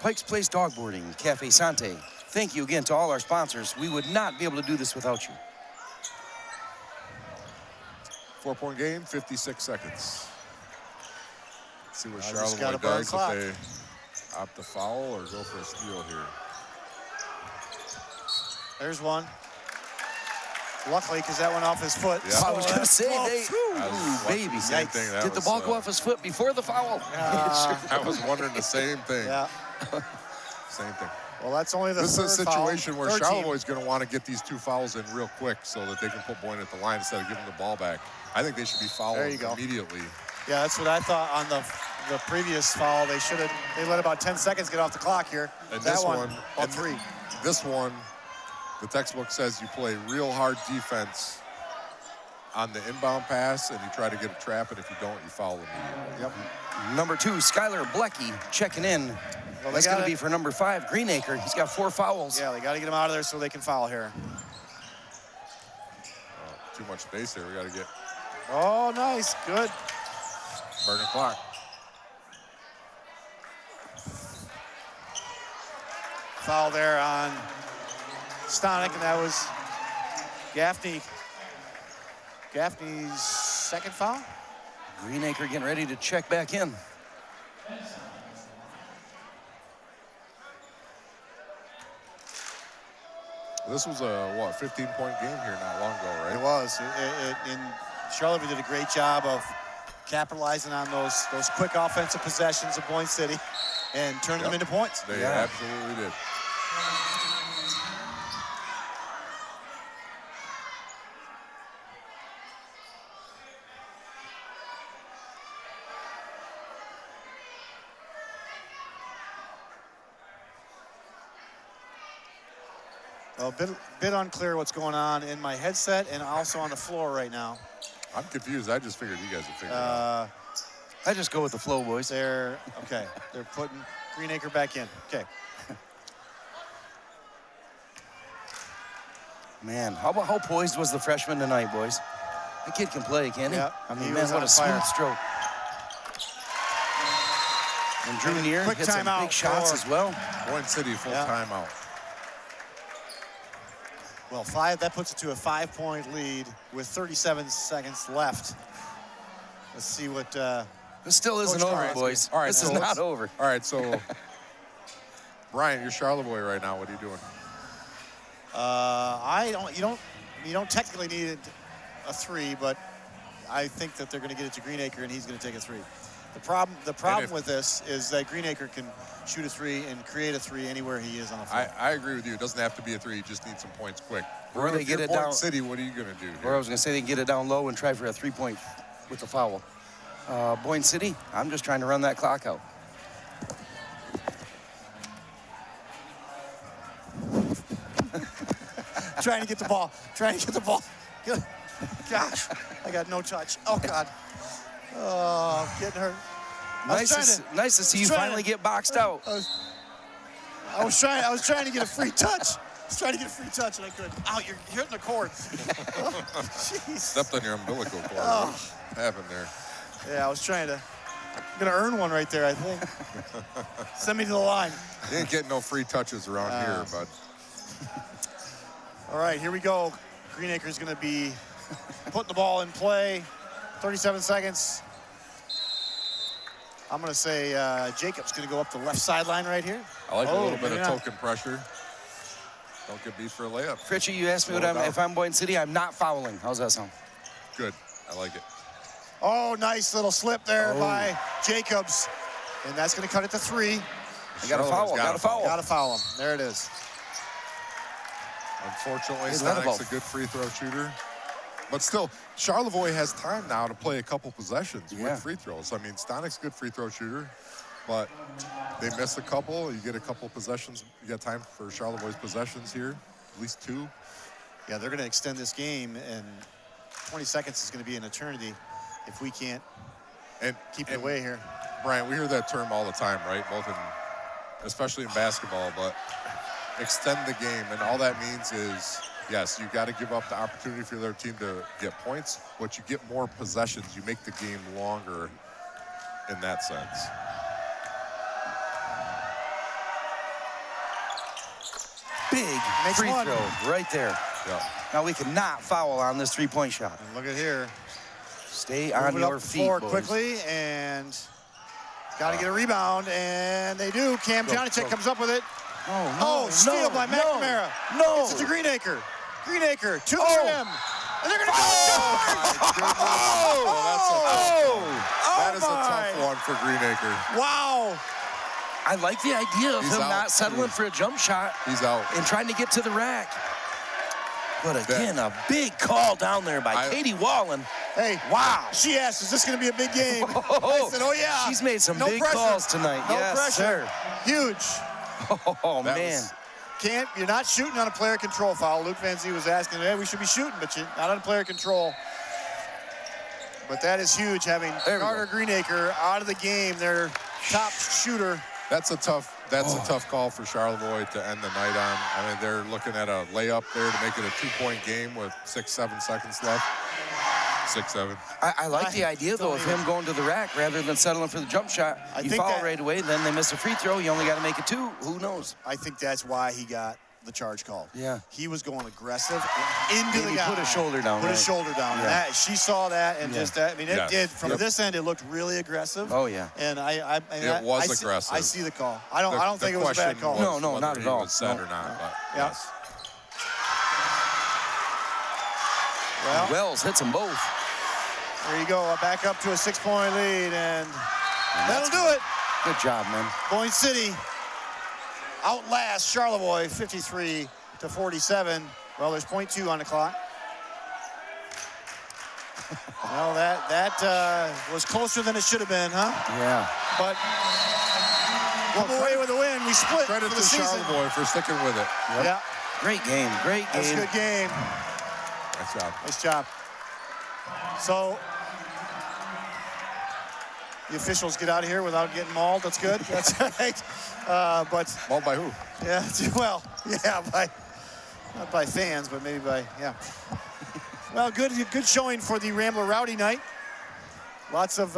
Pike's Place Dogboarding, Cafe Sante. Thank you again to all our sponsors. We would not be able to do this without you. 4-point game, 56 seconds. Let's see what just Charlevoix gotta does burn if they opt to foul or go for a steal here. There's one. Luckily, because that went off his foot. Yeah. I was going to say, baby. Same thing. Did the ball go off his foot before the foul? I was wondering the same thing. Yeah. Same thing. Well, that's only the This is a situation where Charlevoix team. is going to want to get these 2 fouls in real quick so that they can put Boyne at the line instead of giving the ball back. I think they should be fouled immediately. Yeah, that's what I thought on the previous foul. They let about 10 seconds get off the clock here. And that this one, on 3. This one, the textbook says you play real hard defense on the inbound pass, and you try to get a trap, and if you don't, you foul immediately. Yep. Number 2, Skylar Blecky checking in. Well, that's going to be for number 5, Greenacre. He's got 4 fouls. Yeah, they got to get him out of there so they can foul here. Too much space there. We got to get. Oh, nice. Good. Burning clock. Foul there on Stonick, and that was Gaffney's second foul. Greenacre getting ready to check back in. This was a, 15-point game here not long ago, right? It was. And Charlevoix did a great job of capitalizing on those quick offensive possessions of Boyne City and turning them into points. They absolutely did. A bit unclear what's going on in my headset and also on the floor right now. I'm confused. I just figured you guys would figure it out. I just go with the flow, boys. They're putting Greenacre back in. Okay. Man, how poised was the freshman tonight, boys? The kid can play, can't he? Yeah, I mean, he man, was what on a fire. smooth stroke. And Drew Neer Quick hit some timeout big shots for as well. Boyne City full timeout. Well, that puts it to a 5-point lead with 37 seconds left. Let's see what. This still isn't Coach over, Carr boys. All right, this so is not over. All right, so Brian, you're Charlevoix right now. What are you doing? You don't technically need a 3, but I think that they're going to get it to Greenacre and he's going to take a 3. The problem with this is that Greenacre can shoot a three and create a three anywhere he is on the floor. I agree with you. It doesn't have to be a three. You just need some points quick. Or they get it down. City, what are you going to do here? Or I was going to say they can get it down low and try for a 3-point with a foul. Boyne City, I'm just trying to run that clock out. Trying to get the ball. Gosh, I got no touch. Oh, God. Oh, I'm getting hurt. Nice to see you finally get boxed out. I was trying to get a free touch. And I couldn't. Ow, you're hitting the cord. Jeez. Stepped on your umbilical cord. Oh. What happened there? Yeah, I'm going to earn one right there, I think. Send me to the line. You ain't getting no free touches around here, bud. All right, here we go. Greenacre's going to be putting the ball in play. 37 seconds. I'm going to say Jacob's going to go up the left sideline right here. I like a little bit of token pressure. Don't get beat for a layup. Fritchie, you asked me if I'm Boyne City, I'm not fouling. How's that sound? Good. I like it. Oh, nice little slip there by Jacobs. And that's going to cut it to 3. Got to foul. Got to foul him. There it is. Unfortunately, Stanic's a good free throw shooter. But still, Charlevoix has time now to play a couple possessions with free throws. I mean, Stanic's a good free throw shooter, but they miss a couple. You get a couple possessions. You got time for Charlevoix's possessions here, at least 2. Yeah, they're going to extend this game, and 20 seconds is going to be an eternity if we can't keep it away here. Brian, we hear that term all the time, right? Especially in basketball, but extend the game, and all that means is, yes, you got to give up the opportunity for their team to get points, but you get more possessions. You make the game longer in that sense. Big free throw right there. Yeah. Now we cannot foul on this 3-point shot. And look at here. Stay on your feet, boys. Quickly, and got to get a rebound, and they do. Cam Johnnychek comes up with it. Oh, steal by McNamara. No. It's to Greenacre. Greenacre to the rim. And they're going to go. That is a tough one for Greenacre. Wow. I like the idea of him not settling for a jump shot. He's out. And trying to get to the rack. But again, a big call down there by Katie Wallen. Hey, wow. She asked, is this going to be a big game? I said, oh, yeah. She's made some big calls tonight. No yes, pressure. Sir. Huge. Oh, man. You're not shooting on a player control foul. Luke Van Zee was asking, hey, we should be shooting, but you're not on player control. But that is huge, having Carter Greenacre out of the game, their top shooter. That's a tough call for Charlevoix to end the night on. I mean, they're looking at a layup there to make it a 2-point game with 6-7 seconds left. 6-7. I like the idea, though, of him going to the rack rather than settling for the jump shot. You foul right away, then they miss a free throw. You only got to make it 2. Who knows? I think that's why he got the charge called. Yeah. He was going aggressive into the guy. Put his shoulder down. Put his shoulder down. Yeah. She saw that and just that. I mean, it did. From this end, it looked really aggressive. Oh, yeah. And it was aggressive. I see the call. I don't think it was a bad call. No, not at all. Was said or not, but yes. Well, Wells hits them both. There you go. Back up to a 6-point lead, and that'll do it. Good job, man. Boyne City outlast Charlevoix 53-47. Well, there's .2 on the clock. Well, that was closer than it should have been, huh? Yeah. But come away with a win. We split Credit for the to season. Charlevoix for sticking with it. Yep. Yeah. Great game. Great game. That's a good game. Nice job. Nice job. So the officials get out of here without getting mauled. That's good. That's right. But mauled by who? Yeah. Well, yeah, not by fans, but maybe by Well, good showing for the Rambler Rowdy night. Lots of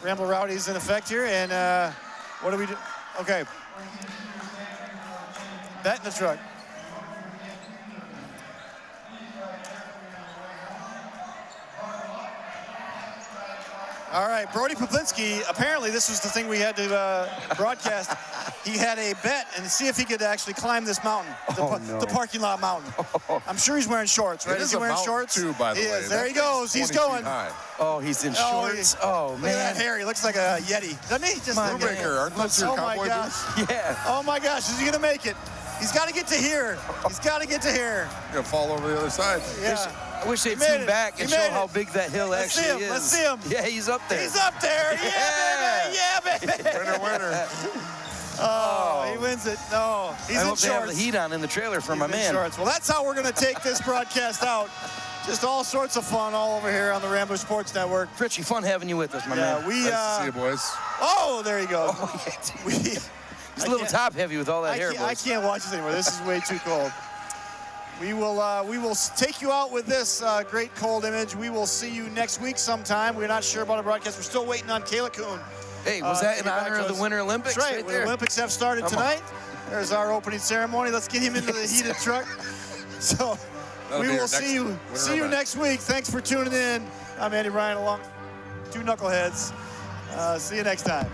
Rambler Rowdies in effect here, and what do we do? Okay. Bet in the truck. All right, Brody Poplinski, apparently this was the thing we had to broadcast. he had a bet and see if he could actually climb this mountain, the parking lot mountain. I'm sure he's wearing shorts, right? It is he wearing shorts? Too, by the way. Is. There he goes. He's going. Oh, he's in shorts. Oh, man. Look at that hair. He looks like a Yeti, doesn't he? Just Brubaker, aren't those your cowboy boots? Yeah. Oh, my gosh. Is he going to make it? He's got to get to here. He's got to get to here. He's going to fall over the other side. Yeah. I wish they'd zoom back and show how big that hill Let's actually is. Let's see him. Yeah, he's up there. He's up there. Yeah, baby. Yeah, baby. Winner. Oh, he wins it. No, he's I in hope shorts. they have the heat on in the trailer for my man. Shorts. Well, that's how we're going to take this broadcast out. Just all sorts of fun all over here on the Rambler Sports Network. Richie, fun having you with us, my man. We, nice to see you, boys. Oh, there you go. He's a little top heavy with all that hair, boys. I can't watch this anymore. This is way too cold. We will take you out with this great cold image. We will see you next week sometime. We're not sure about a broadcast. We're still waiting on Kayla Kuhn. Hey, was that in honor of the Winter Olympics? That's right. The Olympics have started tonight. There's our opening ceremony. Let's get him into the heated truck. So we will see you next week. Thanks for tuning in. I'm Andy Ryan along two knuckleheads. See you next time.